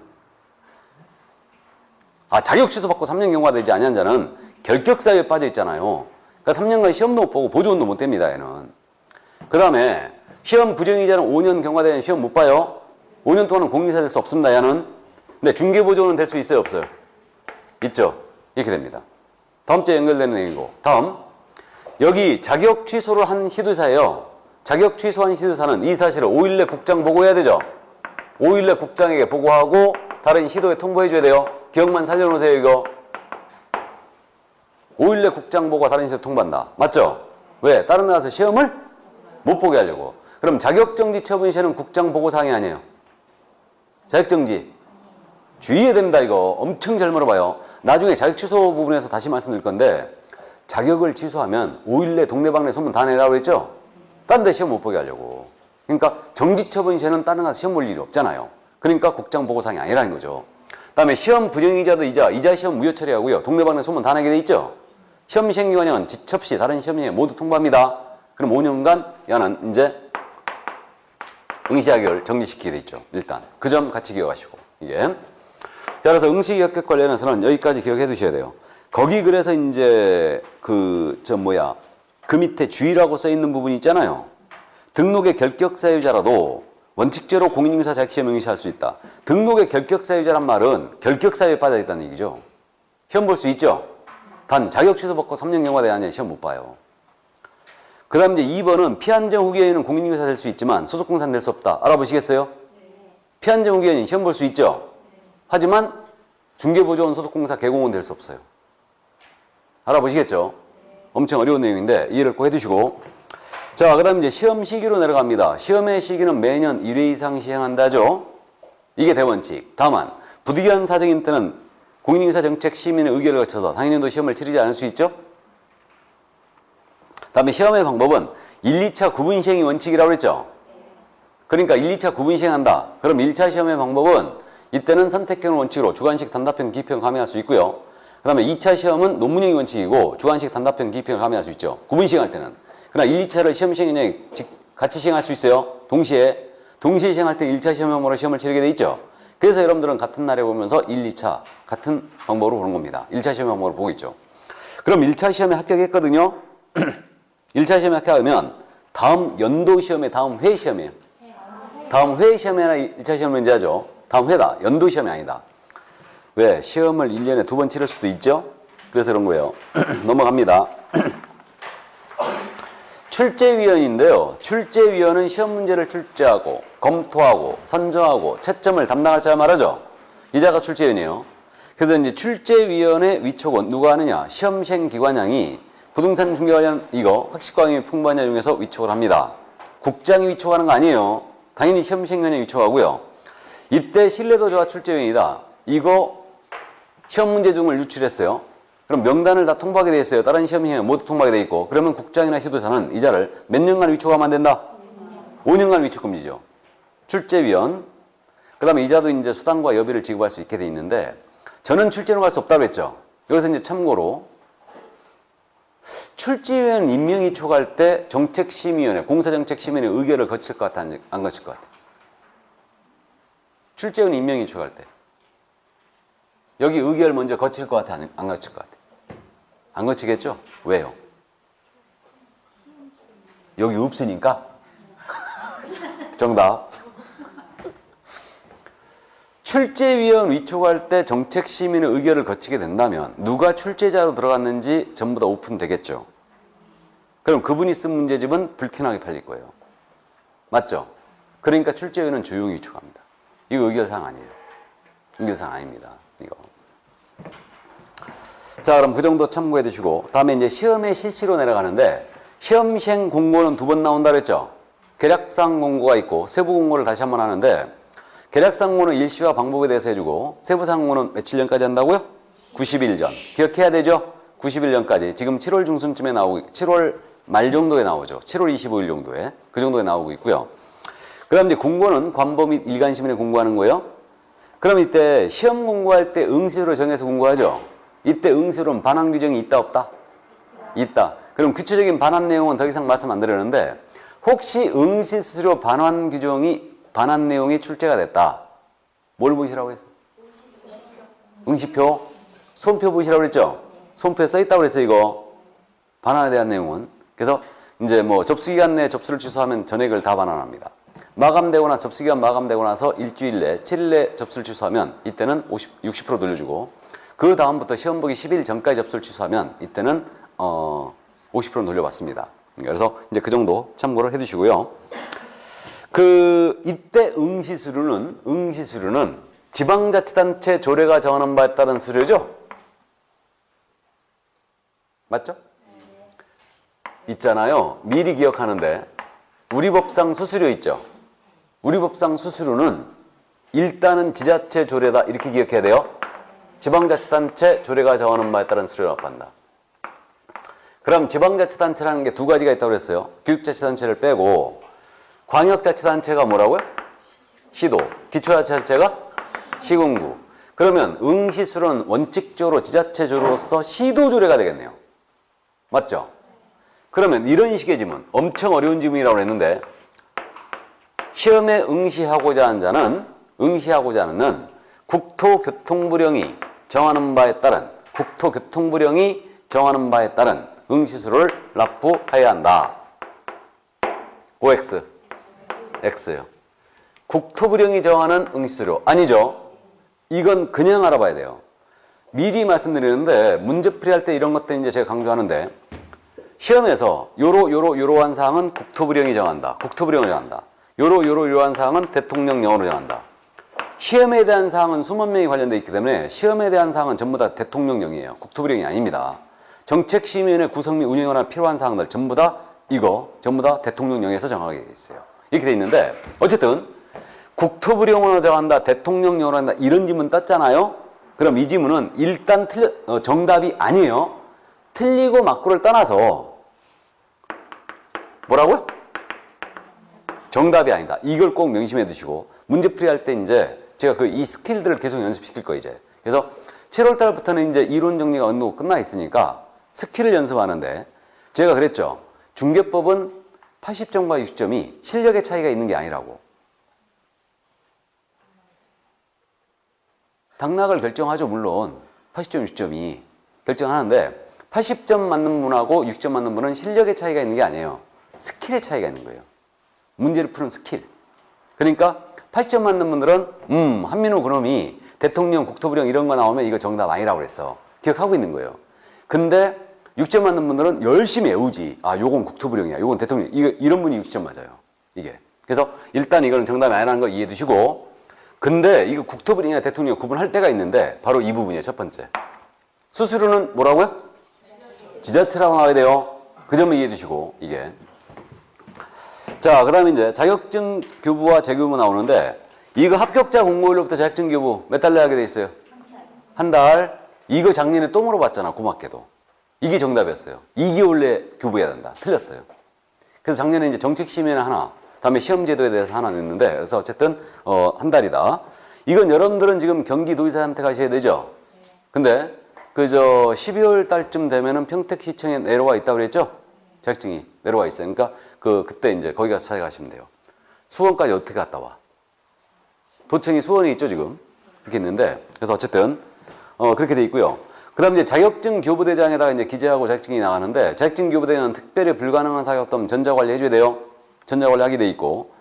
아, 자격 취소받고 3년 경과되지 않은 자는 결격사유에 빠져 있잖아요. 그러니까 3년간 시험도 못 보고 보조원도 못 됩니다, 얘는. 그 다음에 시험 부정이자는 5년 경과되는 시험 못 봐요. 5년 동안은 공인사 될 수 없습니다, 얘는. 근데 중개보조원은 될 수 있어요, 없어요? 있죠? 이렇게 됩니다. 다음 주에 연결되는 얘기고. 다음. 여기 자격 취소를 한 시도사예요. 자격 취소한 시도사는 이 사실을 5일 내 국장 보고해야 되죠? 5일 내 국장에게 보고하고 다른 시도에 통보해줘야 돼요. 기억만 살려놓으세요, 이거. 5일 내 국장 보고가 다른 시도에 통보한다. 맞죠? 왜? 다른 데 가서 시험을 못 보게 하려고. 그럼 자격정지 처분 시에는 국장 보고사항이 아니에요. 자격정지. 주의해야 됩니다, 이거. 엄청 잘 물어봐요. 나중에 자격 취소 부분에서 다시 말씀드릴 건데, 자격을 취소하면 5일 내 동네방네 소문 다 내라고 그랬죠? 딴 데 시험 못 보게 하려고. 그러니까 정지처분 시에는 다른 가서 시험 볼 일이 없잖아요. 그러니까 국장 보고사항이 아니라는 거죠. 그 다음에 시험 부정이자도 이자 시험 무효 처리하고요. 동네방네 소문 다 내게 돼 있죠? 시험 시행기관은 지첩 시 다른 시험장에 모두 통보합니다. 그럼 5년간 야는 이제 응시 자격을 정지시키게 돼 있죠. 일단 그 점 같이 기억하시고 이게. 자, 그래서 응시 합격 관련해서는 여기까지 기억해 두셔야 돼요. 거기 그래서 이제 그 밑에 주의라고 써 있는 부분이 있잖아요. 등록의 결격 사유자라도 원칙적으로 공인중개사 자격시험 응시할 수 있다. 등록의 결격 사유자란 말은 결격 사유에 빠져 있다는 얘기죠. 시험 볼 수 있죠. 단 자격 취소 받고 3년 경과돼야 하냐 시험 못 봐요. 그 다음 이제 2번은 피한정 후기에는 공인중개사 될 수 있지만 소속공사는 될 수 없다. 알아보시겠어요? 피한정 후기에는 시험 볼 수 있죠. 하지만 중개보조원 소속공사 개공은 될 수 없어요. 알아보시겠죠? 엄청 어려운 내용인데 이해를 꼭 해두시고. 자, 그 다음 이제 시험 시기로 내려갑니다. 시험의 시기는 매년 1회 이상 시행한다죠. 이게 대원칙. 다만 부득이한 사정인 때는 공인중개사 정책 시민의 의결을 거쳐서 당연히도 시험을 치르지 않을 수 있죠. 다음에 시험의 방법은 1, 2차 구분 시행이 원칙이라고 그랬죠. 그러니까 1, 2차 구분 시행한다. 그럼 1차 시험의 방법은 이때는 선택형 원칙으로 주관식, 단답형, 기표형 가미할 수 있고요. 그 다음에 2차 시험은 논문형이 원칙이고 주관식, 단답형, 기표형 가미할 수 있죠. 구분 시행할 때는. 그러나 1, 2차를 시험 시행에 같이 시행할 수 있어요. 동시에. 동시에 시행할 때 1차 시험으로 시험을 치르게 돼 있죠. 그래서 여러분들은 같은 날에 보면서 1, 2차 같은 방법으로 보는 겁니다. 1차 시험 방법으로 보고 있죠. 그럼 1차 시험에 합격했거든요. 1차 시험에 합격하면 다음 연도 시험에 다음 회 시험이에요. 다음 회 시험에나 1차 시험을 먼저 하죠. 다음 회다. 연도 시험이 아니다. 왜? 시험을 1년에 2번 치를 수도 있죠. 그래서 그런 거예요. 넘어갑니다. 출제위원인데요. 출제위원은 시험 문제를 출제하고 검토하고 선정하고 채점을 담당할 자가 말하죠. 이 자가 출제위원이에요. 그래서 이제 출제위원의 위촉은 누가 하느냐? 시험시행 기관장이 부동산 중개 관련 이거 학식과정이 풍부하냐 중에서 위촉을 합니다. 국장이 위촉하는 거 아니에요. 당연히 시험시행위원이 위촉하고요. 이때 신뢰도저하 출제위원이다. 이거 시험 문제 중을 유출했어요. 그럼 명단을 다 통보하게 돼 있어요. 다른 시험시행에 모두 통보하게 돼 있고. 그러면 국장이나 시도자는 이 자를 몇 년간 위촉하면 안 된다? 5년간 위촉 금지죠. 출제위원. 그 다음에 이자도 이제 수당과 여비를 지급할 수 있게 돼 있는데 저는 출제로 갈 수 없다고 했죠. 여기서 이제 참고로 출제위원 임명 위촉할 때 정책심의위원회, 공사정책심의위원회 의결을 거칠 것 같아, 안 거칠 것 같아? 출제위원 임명 위촉할 때 여기 의결 먼저 거칠 것 같아, 안 거칠 것 같아? 안 거치겠죠? 왜요? 여기 없으니까? 정답. 출제위원 위촉할 때 정책심의는 의결을 거치게 된다면 누가 출제자로 들어갔는지 전부 다 오픈되겠죠. 그럼 그분이 쓴 문제집은 불티나게 팔릴 거예요. 맞죠? 그러니까 출제위원은 조용히 위촉합니다. 이거 의결사항 아니에요. 의결사항 아닙니다. 이거. 자, 그럼 그 정도 참고해 두시고 다음에 이제 시험에 실시로 내려가는데 시험시행 공고는 2번 나온다 그랬죠? 계략상 공고가 있고 세부 공고를 다시 한번 하는데 계략상 공고는 일시와 방법에 대해서 해주고 세부상 공고는 며칠 전까지 한다고요? 90일 전. 기억해야 되죠? 90일 전까지. 지금 7월 중순쯤에 나오고 7월 말 정도에 나오죠. 7월 25일 정도에. 그 정도에 나오고 있고요. 그 다음 이제 공고는 관보 및 일간시민에 공고하는 거예요. 그럼 이때 시험 공고할 때 응시로 정해서 공고하죠? 이때 응시로는 반환 규정이 있다 없다? 있다. 그럼 구체적인 반환 내용은 더 이상 말씀 안 드리는데 혹시 응시 수수료 반환 규정이 반환 내용이 출제가 됐다. 뭘 보시라고 했어요? 응시표? 손표 보시라고 그랬죠? 손표에 써 있다고 그랬어요, 이거. 반환에 대한 내용은. 그래서 이제 뭐 접수기간 내에 접수를 취소하면 전액을 다 반환합니다. 마감되거나 접수기간 마감되고 나서 일주일 내, 7일 내 접수를 취소하면 이때는 60% 돌려주고 그 다음부터 시험 보기 10일 전까지 접수를 취소하면 이때는 50% 돌려받습니다. 그래서 이제 그 정도 참고를 해두시고요. 이때 응시수료는 지방자치단체 조례가 정하는 바에 따른 수료죠? 맞죠? 있잖아요. 미리 기억하는데 우리 법상 수수료 있죠? 우리 법상 수수료는 일단은 지자체 조례다 이렇게 기억해야 돼요. 지방자치단체 조례가 정하는 바에 따른 수료를 납부한다. 그럼 지방자치단체라는 게 2가지가 있다고 그랬어요. 교육자치단체를 빼고 광역자치단체가 뭐라고요? 시도. 기초자치단체가 시군구. 그러면 응시수료는 원칙적으로 지자체조로서 시도조례가 되겠네요. 맞죠? 그러면 이런 식의 지문, 엄청 어려운 지문이라고 했는데 시험에 응시하고자 하는 자는 국토교통부령이 정하는 바에 따른 응시수료를 납부해야 한다. OX, X요. 국토부령이 정하는 응시수료. 아니죠. 이건 그냥 알아봐야 돼요. 미리 말씀드리는데 문제풀이 할 때 이런 것들 이제 제가 강조하는데 시험에서 요러한 사항은 국토부령이 정한다. 국토부령을 정한다. 요러한 사항은 대통령령으로 정한다. 시험에 대한 사항은 수만 명이 관련되어 있기 때문에 시험에 대한 사항은 전부 다 대통령령이에요. 국토부령이 아닙니다. 정책심의위원회 구성 및 운영에 관한 필요한 사항들 전부 다 대통령령에서 정하게 돼 있어요. 이렇게 돼 있는데 어쨌든 국토부령으로 정한다, 대통령령으로 한다 이런 지문 땄잖아요. 그럼 이 지문은 일단 정답이 아니에요. 틀리고 맞고를 떠나서 뭐라고요? 정답이 아니다. 이걸 꼭 명심해 두시고 문제풀이 할 때 이제 제가 이 스킬들을 계속 연습시킬 거예요, 이제. 그래서 7월 달부터는 이제 이론 정리가 어느 정도 끝나 있으니까 스킬을 연습하는데 제가 그랬죠. 중개법은 80점과 60점이 실력의 차이가 있는 게 아니라고. 당락을 결정하죠. 물론 80점, 60점이 결정하는데 80점 맞는 분하고 60점 맞는 분은 실력의 차이가 있는 게 아니에요. 스킬의 차이가 있는 거예요. 문제를 푸는 스킬. 그러니까 80점 맞는 분들은 한민호 그놈이 대통령, 국토부령 이런 거 나오면 이거 정답 아니라고 그랬어. 기억하고 있는 거예요. 근데 6점 맞는 분들은 열심히 외우지. 아, 요건 국토부령이야. 요건 대통령. 이런 분이 60점 맞아요. 이게. 그래서 일단 이거는 정답이 아니라는 거 이해해 두시고, 근데 이거 국토부령이나 대통령 구분할 때가 있는데 바로 이 부분이에요. 첫 번째. 수수료는 뭐라고요? 지자체라고 나와야 돼요. 그 점을 이해해 두시고, 이게. 자, 그 다음에 이제 자격증 교부와 재교부 나오는데, 이거 합격자 공모일로부터 자격증 교부 몇 달 내하게 돼 있어요? 한 달. 이거 작년에 또 물어봤잖아, 고맙게도. 이게 정답이었어요. 2개월 내에 교부해야 된다. 틀렸어요. 그래서 작년에 이제 정책심의는 하나, 다음에 시험제도에 대해서 하나 냈는데, 그래서 어쨌든, 한 달이다. 이건 여러분들은 지금 경기도지사한테 가셔야 되죠? 근데, 12월 달쯤 되면은 평택시청에 내려와 있다고 그랬죠? 자격증이 내려와 있어요. 그러니까, 그때 이제 거기 가서 찾아가시면 돼요. 수원까지 어떻게 갔다 와? 도청이 수원에 있죠, 지금? 이렇게 있는데, 그래서 어쨌든, 그렇게 돼 있고요. 그 다음 이제 자격증 교부대장에다가 이제 기재하고 자격증이 나가는데, 자격증 교부대장은 특별히 불가능한 사격 없다면 전자관리 해줘야 돼요. 전자관리 하게 돼 있고.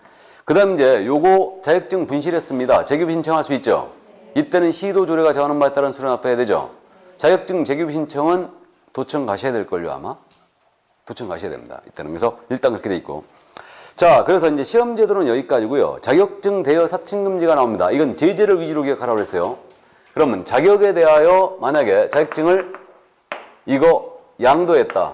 그 다음 이제 요거 자격증 분실했습니다. 재교부 신청할 수 있죠? 이때는 시도 조례가 정하는 바에 따른 수련 납부해야 되죠? 자격증 재교부 신청은 도청 가셔야 될걸요, 아마? 도청 가셔야 됩니다. 이때는. 그래서 일단 그렇게 돼 있고. 자, 그래서 이제 시험 제도는 여기까지고요. 자격증 대여 사칭 금지가 나옵니다. 이건 제재를 위주로 기억하라고 그랬어요. 그러면 자격에 대하여 만약에 자격증을 이거 양도했다,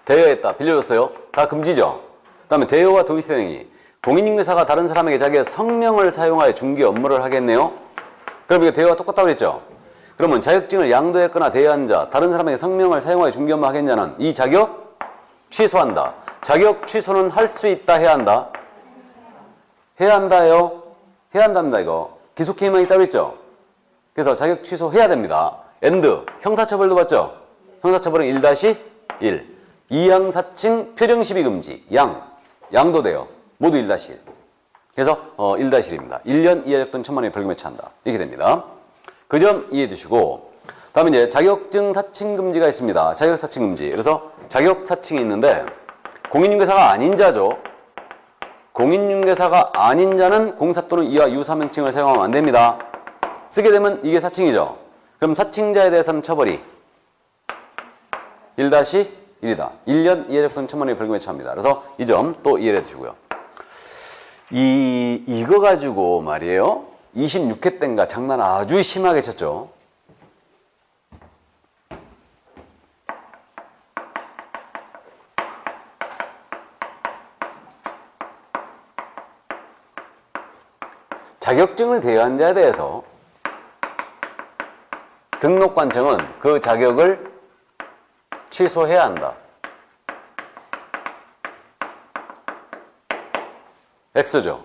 대여했다, 빌려줬어요. 다 금지죠. 그다음에 대여와 도의시행위. 공인중개사가 다른 사람에게 자기의 성명을 사용하여 중개 업무를 하겠네요. 그럼 이거 대여와 똑같다고 그랬죠. 그러면 자격증을 양도했거나 대여한 자, 다른 사람에게 성명을 사용하여 중개 업무 하겠냐는 이 자격 취소한다. 자격 취소는 할 수 있다, 해야 한다? 해야 한다요? 해야 한답니다, 이거. 기속행위만 있다고 그랬죠? 그래서 자격 취소해야 됩니다. 엔드. 형사처벌도 받죠? 형사처벌은 1-1. 이양사칭 표정시비 금지. 양도돼요. 모두 1-1. 그래서 1-1입니다. 1년 이하적 또는 1,000만 원의 벌금에 처한다. 이렇게 됩니다. 그 점 이해해 두시고, 다음에 이제 자격증 사칭 금지가 있습니다. 자격 사칭 금지. 그래서 자격 사칭이 있는데 공인중개사가 아닌 자죠. 공인중개사가 아닌 자는 공사 또는 이하 유사명칭을 사용하면 안 됩니다. 쓰게 되면 이게 사칭이죠. 그럼 사칭자에 대해서는 처벌이 1-1이다. 1년 이하적 또는 1,000만 원의 벌금에 처합니다. 그래서 이 점 또 이해해 주시고요. 이거 가지고 말이에요. 26회 때인가 장난 아주 심하게 쳤죠. 자격증을 대여한 자에 대해서 등록관청은 그 자격을 취소해야 한다. X죠.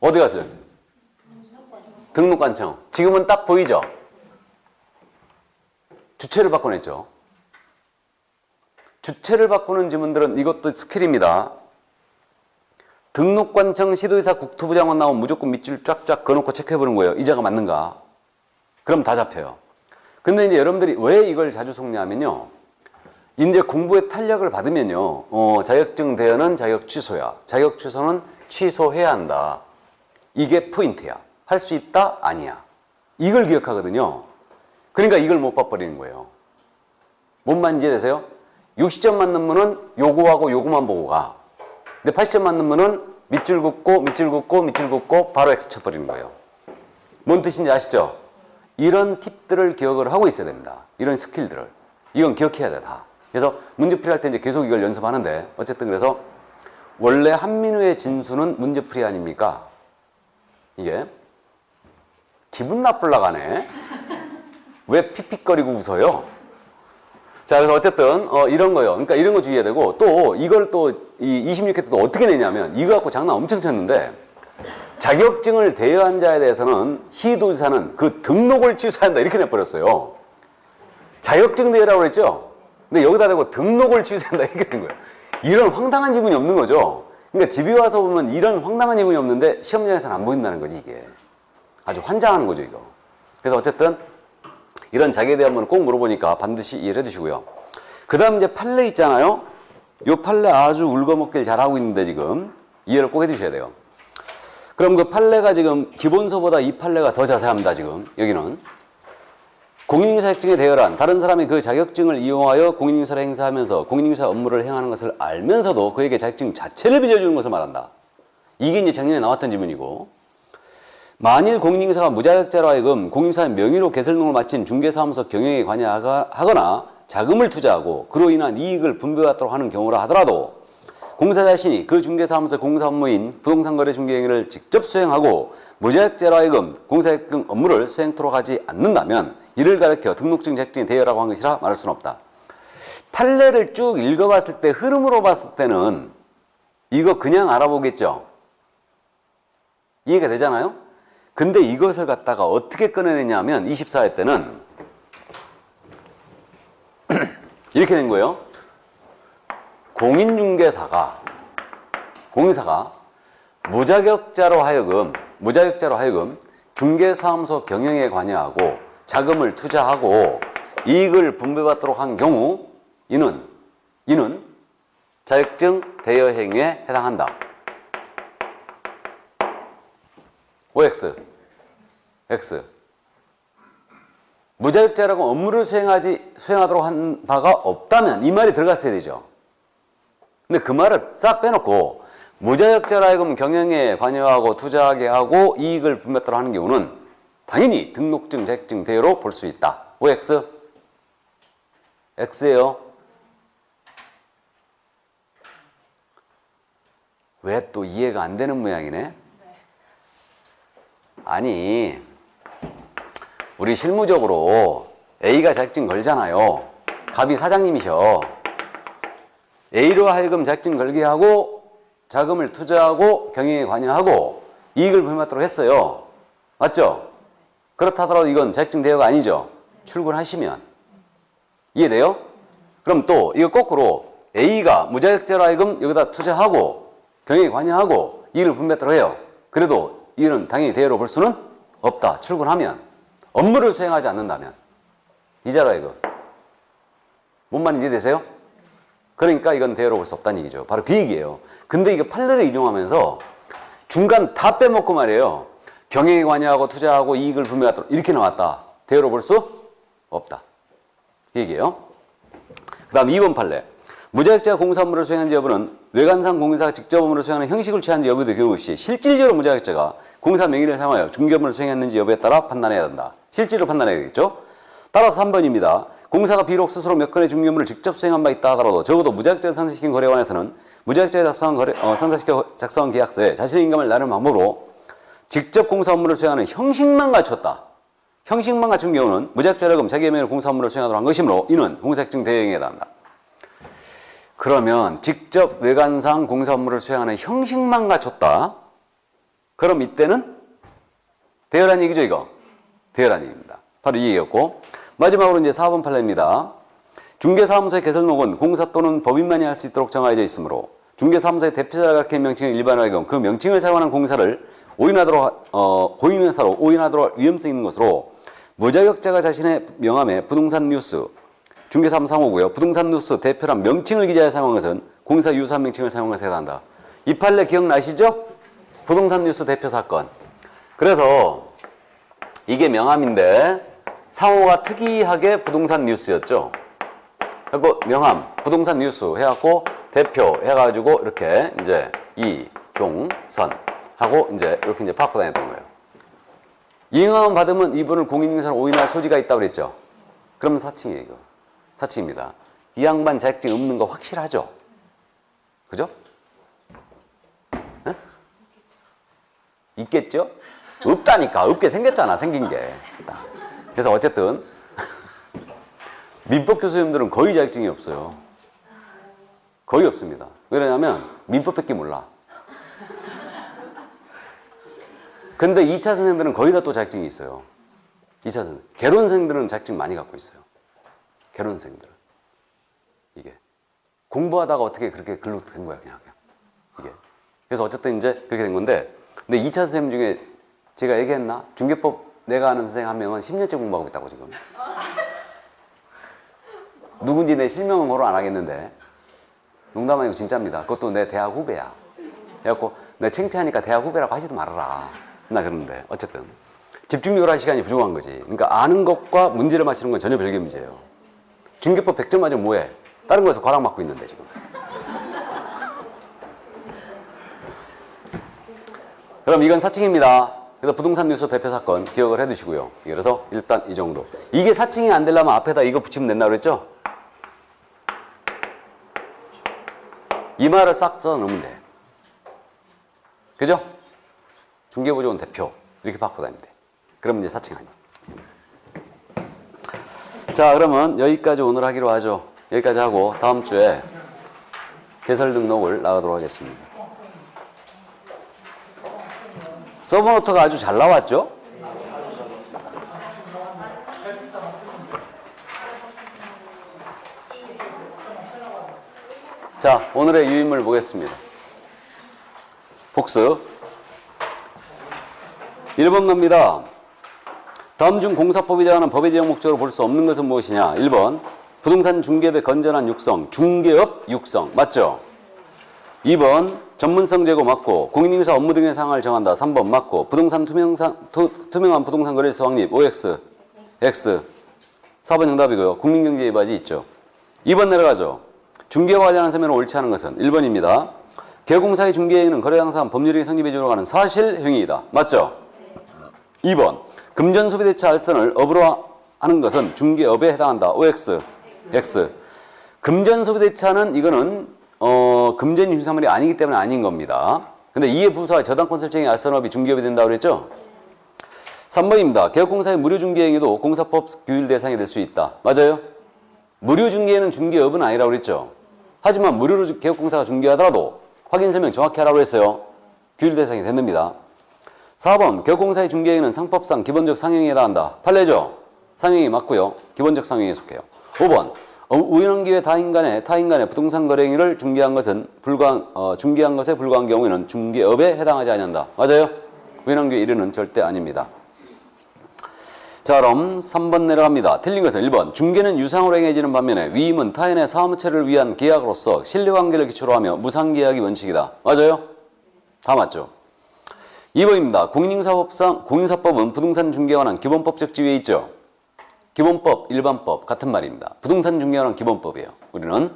어디가 틀렸어요? 등록관청. 지금은 딱 보이죠? 주체를 바꿔냈죠. 주체를 바꾸는 지문들은 이것도 스킬입니다. 등록관청 시도지사 국토부 장관 나오면 무조건 밑줄 쫙쫙 그어놓고 체크해보는 거예요. 이자가 맞는가? 그럼 다 잡혀요. 근데 이제 여러분들이 왜 이걸 자주 속냐면요. 이제 공부에 탄력을 받으면요. 자격증 대여는 자격 취소야. 자격 취소는 취소해야 한다. 이게 포인트야. 할 수 있다? 아니야. 이걸 기억하거든요. 그러니까 이걸 못 봐버리는 거예요. 뭔 말인지 이해되세요? 60점 맞는 분은 요거하고 요거만 보고 가. 근데 80점 맞는 분은 밑줄 긋고 밑줄 긋고 밑줄 긋고 바로 X 쳐버리는 거예요. 뭔 뜻인지 아시죠? 이런 팁들을 기억을 하고 있어야 됩니다. 이런 스킬들을. 이건 기억해야 돼, 다. 그래서 문제풀이 할 때 이제 계속 이걸 연습하는데, 어쨌든 그래서 원래 한민우의 진수는 문제풀이 아닙니까? 이게 기분 나쁠라 가네. 왜 픽픽거리고 웃어요? 자, 그래서 어쨌든 이런 거요. 그러니까 이런 거 주의해야 되고, 또 이걸 또 이 26회 때도 어떻게 내냐면 이거 갖고 장난 엄청 쳤는데, 자격증을 대여한 자에 대해서는 시도지사는 그 등록을 취소한다 이렇게 내버렸어요. 자격증 대여라고 그랬죠? 근데 여기다 대고 등록을 취소한다 이렇게 된 거예요. 이런 황당한 지문이 없는 거죠. 그러니까 집에 와서 보면 이런 황당한 지문이 없는데 시험장에서는 안 보인다는 거지, 이게. 아주 환장하는 거죠, 이거. 그래서 어쨌든 이런 자기에 대한 부분을 꼭 물어보니까 반드시 이해를 해두시고요. 그 다음 이제 판례 있잖아요. 요 판례 아주 울거먹길 잘하고 있는데 지금 이해를 꼭 해두셔야 돼요. 그럼 그 판례가 지금 기본서보다 이 판례가 더 자세합니다, 지금. 여기는. 공인인증서 자격증의 대여란 다른 사람이 그 자격증을 이용하여 공인인증서를 행사하면서 공인인증서 업무를 행하는 것을 알면서도 그에게 자격증 자체를 빌려주는 것을 말한다. 이게 이제 작년에 나왔던 질문이고, 만일 공인인증서가 무자격자로 하여금 공인사의 명의로 개설능을 마친 중개사무소 경영에 관여하거나 자금을 투자하고 그로 인한 이익을 분배받도록 하는 경우라 하더라도 공사 자신이 그 중개사무소 공사 업무인 부동산 거래 중개 행위를 직접 수행하고 무자격자로 하여금 공사자격증 업무를 수행토록 하지 않는다면 이를 가리켜 등록증 자격증의 대여라고 한 것이라 말할 수는 없다. 판례를 쭉 읽어봤을 때 흐름으로 봤을 때는 이거 그냥 알아보겠죠. 이해가 되잖아요? 근데 이것을 갖다가 어떻게 꺼내느냐면 24회 때는 이렇게 된 거예요. 공인중개사가 무자격자로 하여금 중개사무소 경영에 관여하고 자금을 투자하고 이익을 분배받도록 한 경우 이는 자격증 대여 행위에 해당한다. OX X 무자격자라고 업무를 수행하도록 한 바가 없다면 이 말이 들어갔어야 되죠. 근데 그 말을 싹 빼놓고 무자격자로 하여금 경영에 관여하고 투자하게 하고 이익을 분배하도록 하는 경우는 당연히 등록증, 자격증 대여로 볼 수 있다. OX X예요. 왜 또 이해가 안 되는 모양이네? 아니, 우리 실무적으로 A가 자격증 걸잖아요. 갑이 사장님이셔. A로 하여금 자격증 걸게 하고 자금을 투자하고 경영에 관여하고 이익을 분배받도록 했어요. 맞죠? 그렇다 하더라도 이건 자격증 대여가 아니죠. 출근하시면. 이해돼요? 그럼 또 이거 거꾸로 A가 무자격자로 하여금 여기다 투자하고 경영에 관여하고 이익을 분배받도록 해요. 그래도 이는 당연히 대여로 볼 수는 없다. 출근하면. 업무를 수행하지 않는다면. 이자라 이거. 뭔 말인지 이해되세요? 그러니까 이건 대여로 볼 수 없다는 얘기죠. 바로 그 얘기예요. 근데 이게 판례를 인용하면서 중간 다 빼먹고 말이에요. 경영에 관여하고 투자하고 이익을 분배하도록 이렇게 나왔다. 대여로 볼 수 없다. 이 얘기예요. 그 다음 2번 판례. 무자격자가 공사 업무를 수행한지 여부는 외관상 공사가 직접 업무를 수행하는 형식을 취한지 여부도 교육없이 실질적으로 무자격자가 공사 명의를 사용하여 중개 업무를 수행했는지 여부에 따라 판단해야 한다. 실질로 판단해야 되겠죠. 따라서 3번입니다. 공사가 비록 스스로 몇 건의 중개 업무를 직접 수행한 바 있다 하더라도 적어도 무자격자가 상세시킨 거래관에서는 무자격자가 작성한 계약서에 자신의 인감을 나눈 방법으로 직접 공사 업무를 수행하는 형식만 갖췄다. 형식만 갖춘 경우는 무자격자로 하여금 자기의 명의로 공사 업무를 수행하도록 한 것이므로 이는 공사자격증 대여행위에 해당한다. 그러면 직접 외관상 공사 업무를 수행하는 형식만 갖췄다. 그럼 이때는 대여란 얘기죠, 이거. 대여란 얘기입니다. 바로 이 얘기였고, 마지막으로 이제 4번 판례입니다. 중개사무소의 개설록은 공사 또는 법인만이 할 수 있도록 정해져 있으므로 중개사무소의 대표자가 가리킨 명칭을 일반화할 경우 그 명칭을 사용하는 공사를 고인회사로 오인하도록 위험성이 있는 것으로 무자격자가 자신의 명함에 부동산 뉴스 중개사무소 상호고요. 부동산 뉴스 대표란 명칭을 기재하여 사용한 것은 공사 유사한 명칭을 사용한 것에 해당한다. 이 판례 기억나시죠? 부동산 뉴스 대표 사건. 그래서 이게 명함인데 상호가 특이하게 부동산 뉴스였죠. 그리고 명함, 부동산 뉴스 해갖고 대표 해가지고 이렇게 이제 이종선 하고 이제 이렇게 이제 받고 다녔던 거예요. 이 명함을 받으면 이분을 공인인증서로 오인할 소지가 있다고 그랬죠. 그러면 사칭이에요, 이거. 사칭입니다. 이 양반 자격증 없는 거 확실하죠? 그죠? 네? 있겠죠? 없다니까. 없게 생겼잖아, 생긴 게. 그래서 어쨌든 민법 교수님들은 거의 자격증이 없어요. 거의 없습니다. 왜냐하면 민법밖에 몰라. 근데 2차 선생들은 거의 다 또 자격증이 있어요. 2차 선생. 개론생들은 자격증 많이 갖고 있어요. 개론생들은. 이게. 공부하다가 어떻게 그렇게 글로 된 거야, 그냥. 이게. 그래서 어쨌든 이제 그렇게 된 건데, 근데 2차 선생님 중에 제가 얘기했나? 중개법 내가 아는 선생님 한 명은 10년째 공부하고 있다고 지금. 누군지 내 실명은 거론 안 하겠는데 농담 아니고 진짜입니다. 그것도 내 대학 후배야. 그래갖고 내 창피하니까 대학 후배라고 하지도 말아라. 나 그러는데 어쨌든 집중력을 할 시간이 부족한 거지. 그러니까 아는 것과 문제를 맞히는 건 전혀 별개 문제예요. 중개법 100점 맞으면 뭐해? 다른 거에서 과락 맞고 있는데 지금. 그럼 이건 사칭입니다. 그래서 부동산 뉴스 대표 사건 기억을 해두시고요. 그래서 일단 이 정도. 이게 사칭이 안 되려면 앞에다 이거 붙이면 된다 그랬죠? 이 말을 싹 써 넣으면 돼. 그죠? 중개보조원 대표 이렇게 바꿔 다니면 돼. 그러면 이제 사칭 아니야. 자, 그러면 여기까지 오늘 하기로 하죠. 여기까지 하고 다음 주에 개설 등록을 나가도록 하겠습니다. 서브노트가 아주 잘 나왔죠? 자, 오늘의 유인물 보겠습니다. 복습. 1번 갑니다. 다음 중 공사법이 정하는 법의 지정 목적으로 볼 수 없는 것은 무엇이냐? 1번 부동산 중개업의 건전한 육성, 중개업 육성 맞죠? 2번 전문성 제고 맞고 공인인사 업무 등의 상황을 정한다. 3번 맞고 부동산 투명한 부동산 거래소 확립 OX X 4번 정답이고요. 국민경제 위반이 있죠. 2번 내려가죠. 중개와 관련한 서면을 옳지 않은 것은 1번입니다. 개공사의 중개행위는 거래당사한 법률의 성립에 주로 가는 사실행위이다. 맞죠? 2번 금전소비대차 알선을 업으로 하는 것은 중개업에 해당한다. OX X 금전소비대차는 이거는 금전 유상물이 아니기 때문에 아닌 겁니다. 근데 이에 부수와 저당권 설정의 알선업이 중개업이 된다고 그랬죠? 3번입니다. 개업공사의 무료중개행위도 공사법 규율 대상이 될 수 있다. 맞아요? 무료중개는 중개업은 아니라고 그랬죠? 하지만 무료로 개업공사가 중개하더라도 확인설명 정확히 하라고 했어요. 규율 대상이 됩니다. 4번 개업공사의 중개행위는 상법상 기본적 상행위에 해당한다. 판례죠? 상행위 맞고요. 기본적 상행위에 속해요. 5번 우연한 기회 타인간의 부동산 거래 행위를 중개한 것에 불과한 경우에는 중개업에 해당하지 않는다. 맞아요? 우연한 기회 1위는 절대 아닙니다. 자, 그럼 3번 내려갑니다. 틀린 것은 1번 중개는 유상으로 행해지는 반면에 위임은 타인의 사무처를 위한 계약으로서 신뢰관계를 기초로 하며 무상계약이 원칙이다. 맞아요? 다 맞죠? 2번입니다. 공인사법은 부동산 중개에 관한 기본법적 지위에 있죠. 기본법, 일반법 같은 말입니다. 부동산 중개에 관한 기본법이에요. 우리는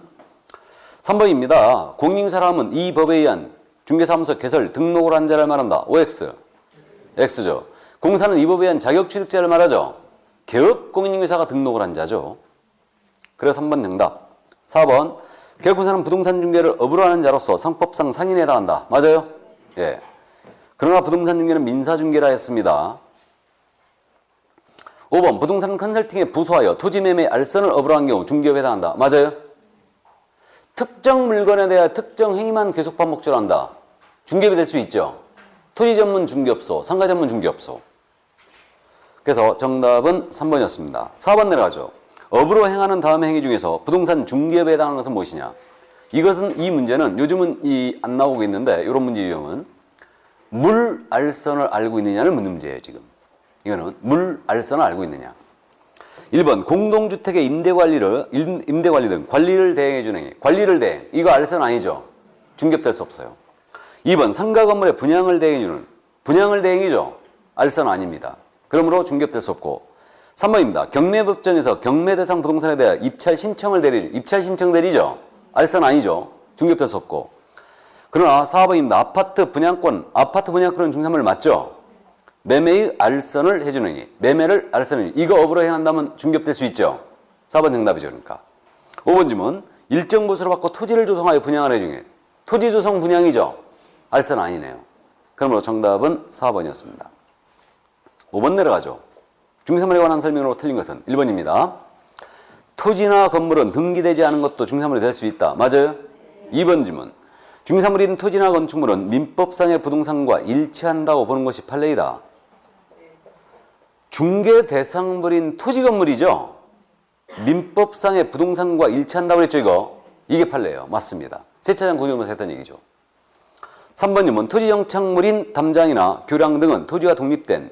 3번입니다. 공인사람은 이 법에 의한 중개사무소 개설 등록을 한 자를 말한다. OX X죠. 공사는 이 법에 의한 자격취득자를 말하죠. 개업 공인중개사가 등록을 한 자죠. 그래서 3번 정답. 4번 개업공사는 부동산 중개를 업으로 하는 자로서 상법상 상인에 해당한다. 맞아요? 예. 그러나 부동산 중개는 민사 중개라 했습니다. 5번 부동산 컨설팅에 부수하여 토지 매매 알선을 업으로 한 경우 중개업에 해당한다. 맞아요? 특정 물건에 대한 특정 행위만 계속 반복적으로 한다. 중개업이 될 수 있죠. 토지 전문 중개업소, 상가 전문 중개업소. 그래서 정답은 3번이었습니다. 4번 내려가죠. 업으로 행하는 다음 행위 중에서 부동산 중개업에 해당하는 것은 무엇이냐? 이 문제는 요즘은 안 나오고 있는데 이런 문제 유형은 물 알선을 알고 있느냐를 묻는 문제예요. 지금 이거는 물 알선을 알고 있느냐. 1번 공동주택의 임대관리 등 관리를 대행해 주는 행위. 관리를 대행 이거 알선 아니죠. 중개업될 수 없어요. 2번 상가 건물의 분양을 대행해 주는 분양을 대행이죠. 알선 아닙니다. 그러므로 중개업될 수 없고 3번입니다. 경매법정에서 경매 대상 부동산에 대해 입찰 신청 대리죠. 알선 아니죠. 중개업될 수 없고 그러나 4번입니다. 아파트 분양권은 중산물 맞죠? 매매의 알선을 해주는 행위. 매매를 알선을 이거 업으로 행한다면 중개업될 수 있죠. 4번 정답이죠. 그러니까 5번 질문 일정 보수를 받고 토지를 조성하여 분양을 해주는 행위. 토지 조성 분양이죠. 알선 아니네요. 그러므로 정답은 4번이었습니다. 5번 내려가죠. 중개사물에 관한 설명으로 틀린 것은 1번입니다. 토지나 건물은 등기되지 않은 것도 중개사물이 될 수 있다. 맞아요? 2번 질문. 중개사물인 토지나 건축물은 민법상의 부동산과 일치한다고 보는 것이 판례이다. 중개 대상물인 토지 건물이죠. 민법상의 부동산과 일치한다고 그랬죠. 이게 판례예요. 맞습니다. 세차장 구조물에서 했던 얘기죠. 3번님은 토지정착물인 담장이나 교량 등은 토지와 독립된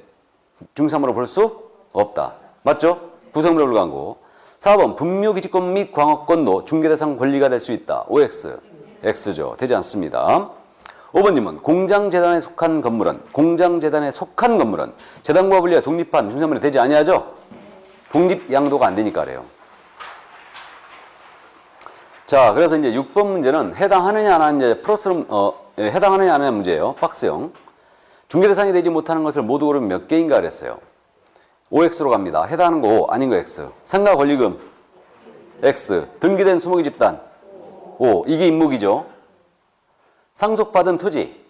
중개사물로 볼 수 없다. 맞죠? 구성물에 불과한 거. 4번 분묘기지권 및 광업권도 중개대상 권리가 될 수 있다. OX. X죠. 되지 않습니다. 5번님은 공장재단에 속한 건물은 재단과 분리해 독립한 중개사물이 되지 아니하죠? 독립 양도가 안 되니까 그래요. 자, 그래서 이제 6번 문제는 해당하느냐 안 하느냐 해당하느냐 안 하느냐 문제예요. 박스형. 중개대상이 되지 못하는 것을 모두 고르면 몇 개인가 그랬어요. OX로 갑니다. 해당하는 거 O, 아닌 거 X. 상가 권리금 X. 등기된 수목의 집단 O. 이게 임목이죠. 상속받은 토지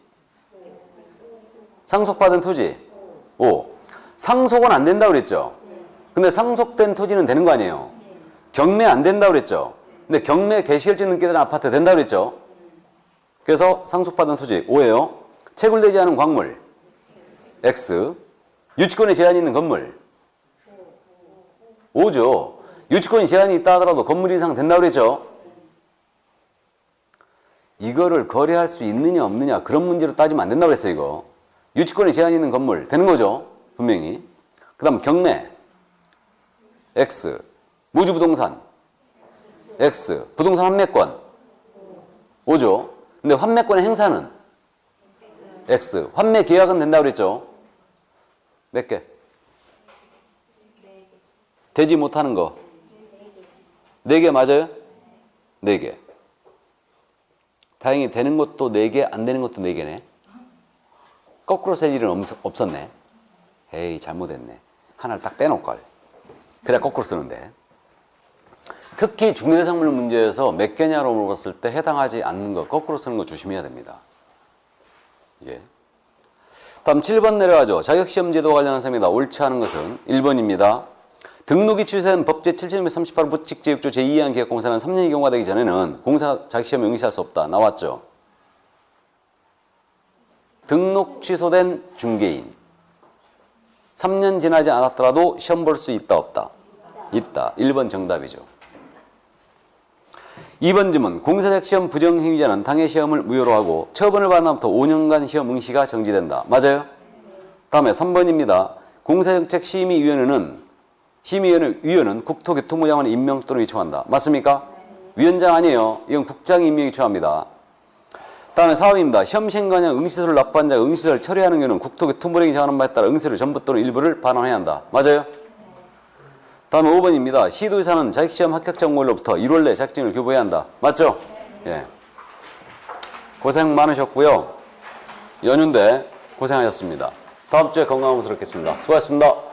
O. 상속은 안 된다고 그랬죠. 근데 상속된 토지는 되는 거 아니에요. 경매 안 된다고 그랬죠. 근데 경매 개시결제 등기된 아파트 된다고 그랬죠. 그래서 상속받은 토지 O예요. 채굴되지 않은 광물 X. 유치권에 제한이 있는 건물 O죠. 유치권에 제한이 있다 하더라도 건물 이상 된다고 그랬죠. 이거를 거래할 수 있느냐 없느냐 그런 문제로 따지면 안 된다고 그랬어요. 이거 유치권에 제한이 있는 건물 되는 거죠. 분명히. 그 다음 경매 X. 무주부동산 X. 부동산 환매권 O죠. 근데 환매권의 행사는 X. 환매 계약은 된다고 그랬죠. 몇 개? 되지 못하는 거 4개 맞아요? 4개. 다행히 되는 것도 4개, 안 되는 것도 4개네. 거꾸로 쓸 일은 없었네. 에이, 잘못했네. 하나를 딱 빼놓을걸. 그래야 거꾸로 쓰는데. 특히 중개대상물 문제에서 몇 개냐로 물어봤을 때 해당하지 않는 거, 거꾸로 쓰는 거 조심해야 됩니다. 예. 다음 7번 내려가죠. 자격시험 제도와 관련한 사항입니다. 옳지 않은 것은 1번입니다. 등록이 취소된 법 제738 부칙 제6조 제2항 계약공사는 3년이 경과되기 전에는 공사 자격시험에 응시할 수 없다. 나왔죠. 등록 취소된 중개인 3년 지나지 않았더라도 시험 볼 수 있다 없다? 있다. 1번 정답이죠. 2번 질문. 공사자격시험 부정행위자는 당해 시험을 무효로 하고 처분을 받은 다음부터 5년간 시험 응시가 정지된다. 맞아요? 다음에 3번입니다. 공사정책심의위원회는 국토교통부 장관의 임명 또는 요청한다. 맞습니까? 위원장 아니에요. 이건 국장이 임명이 요청합니다. 다음에 4번입니다. 시험 시행관장 응시서를 납부한 자가 응시서를 처리하는 경우는 국토교통부령이 정하는 바에 따라 응시를 전부 또는 일부를 반환해야 한다. 맞아요? 다음에 5번입니다. 시도지사는 자격시험 합격자원로부터 1월 내 자격증을 교부해야 한다. 맞죠? 예. 고생 많으셨고요. 연휴인데 고생하셨습니다. 다음 주에 건강한 모습으로 뵙겠습니다. 수고하셨습니다.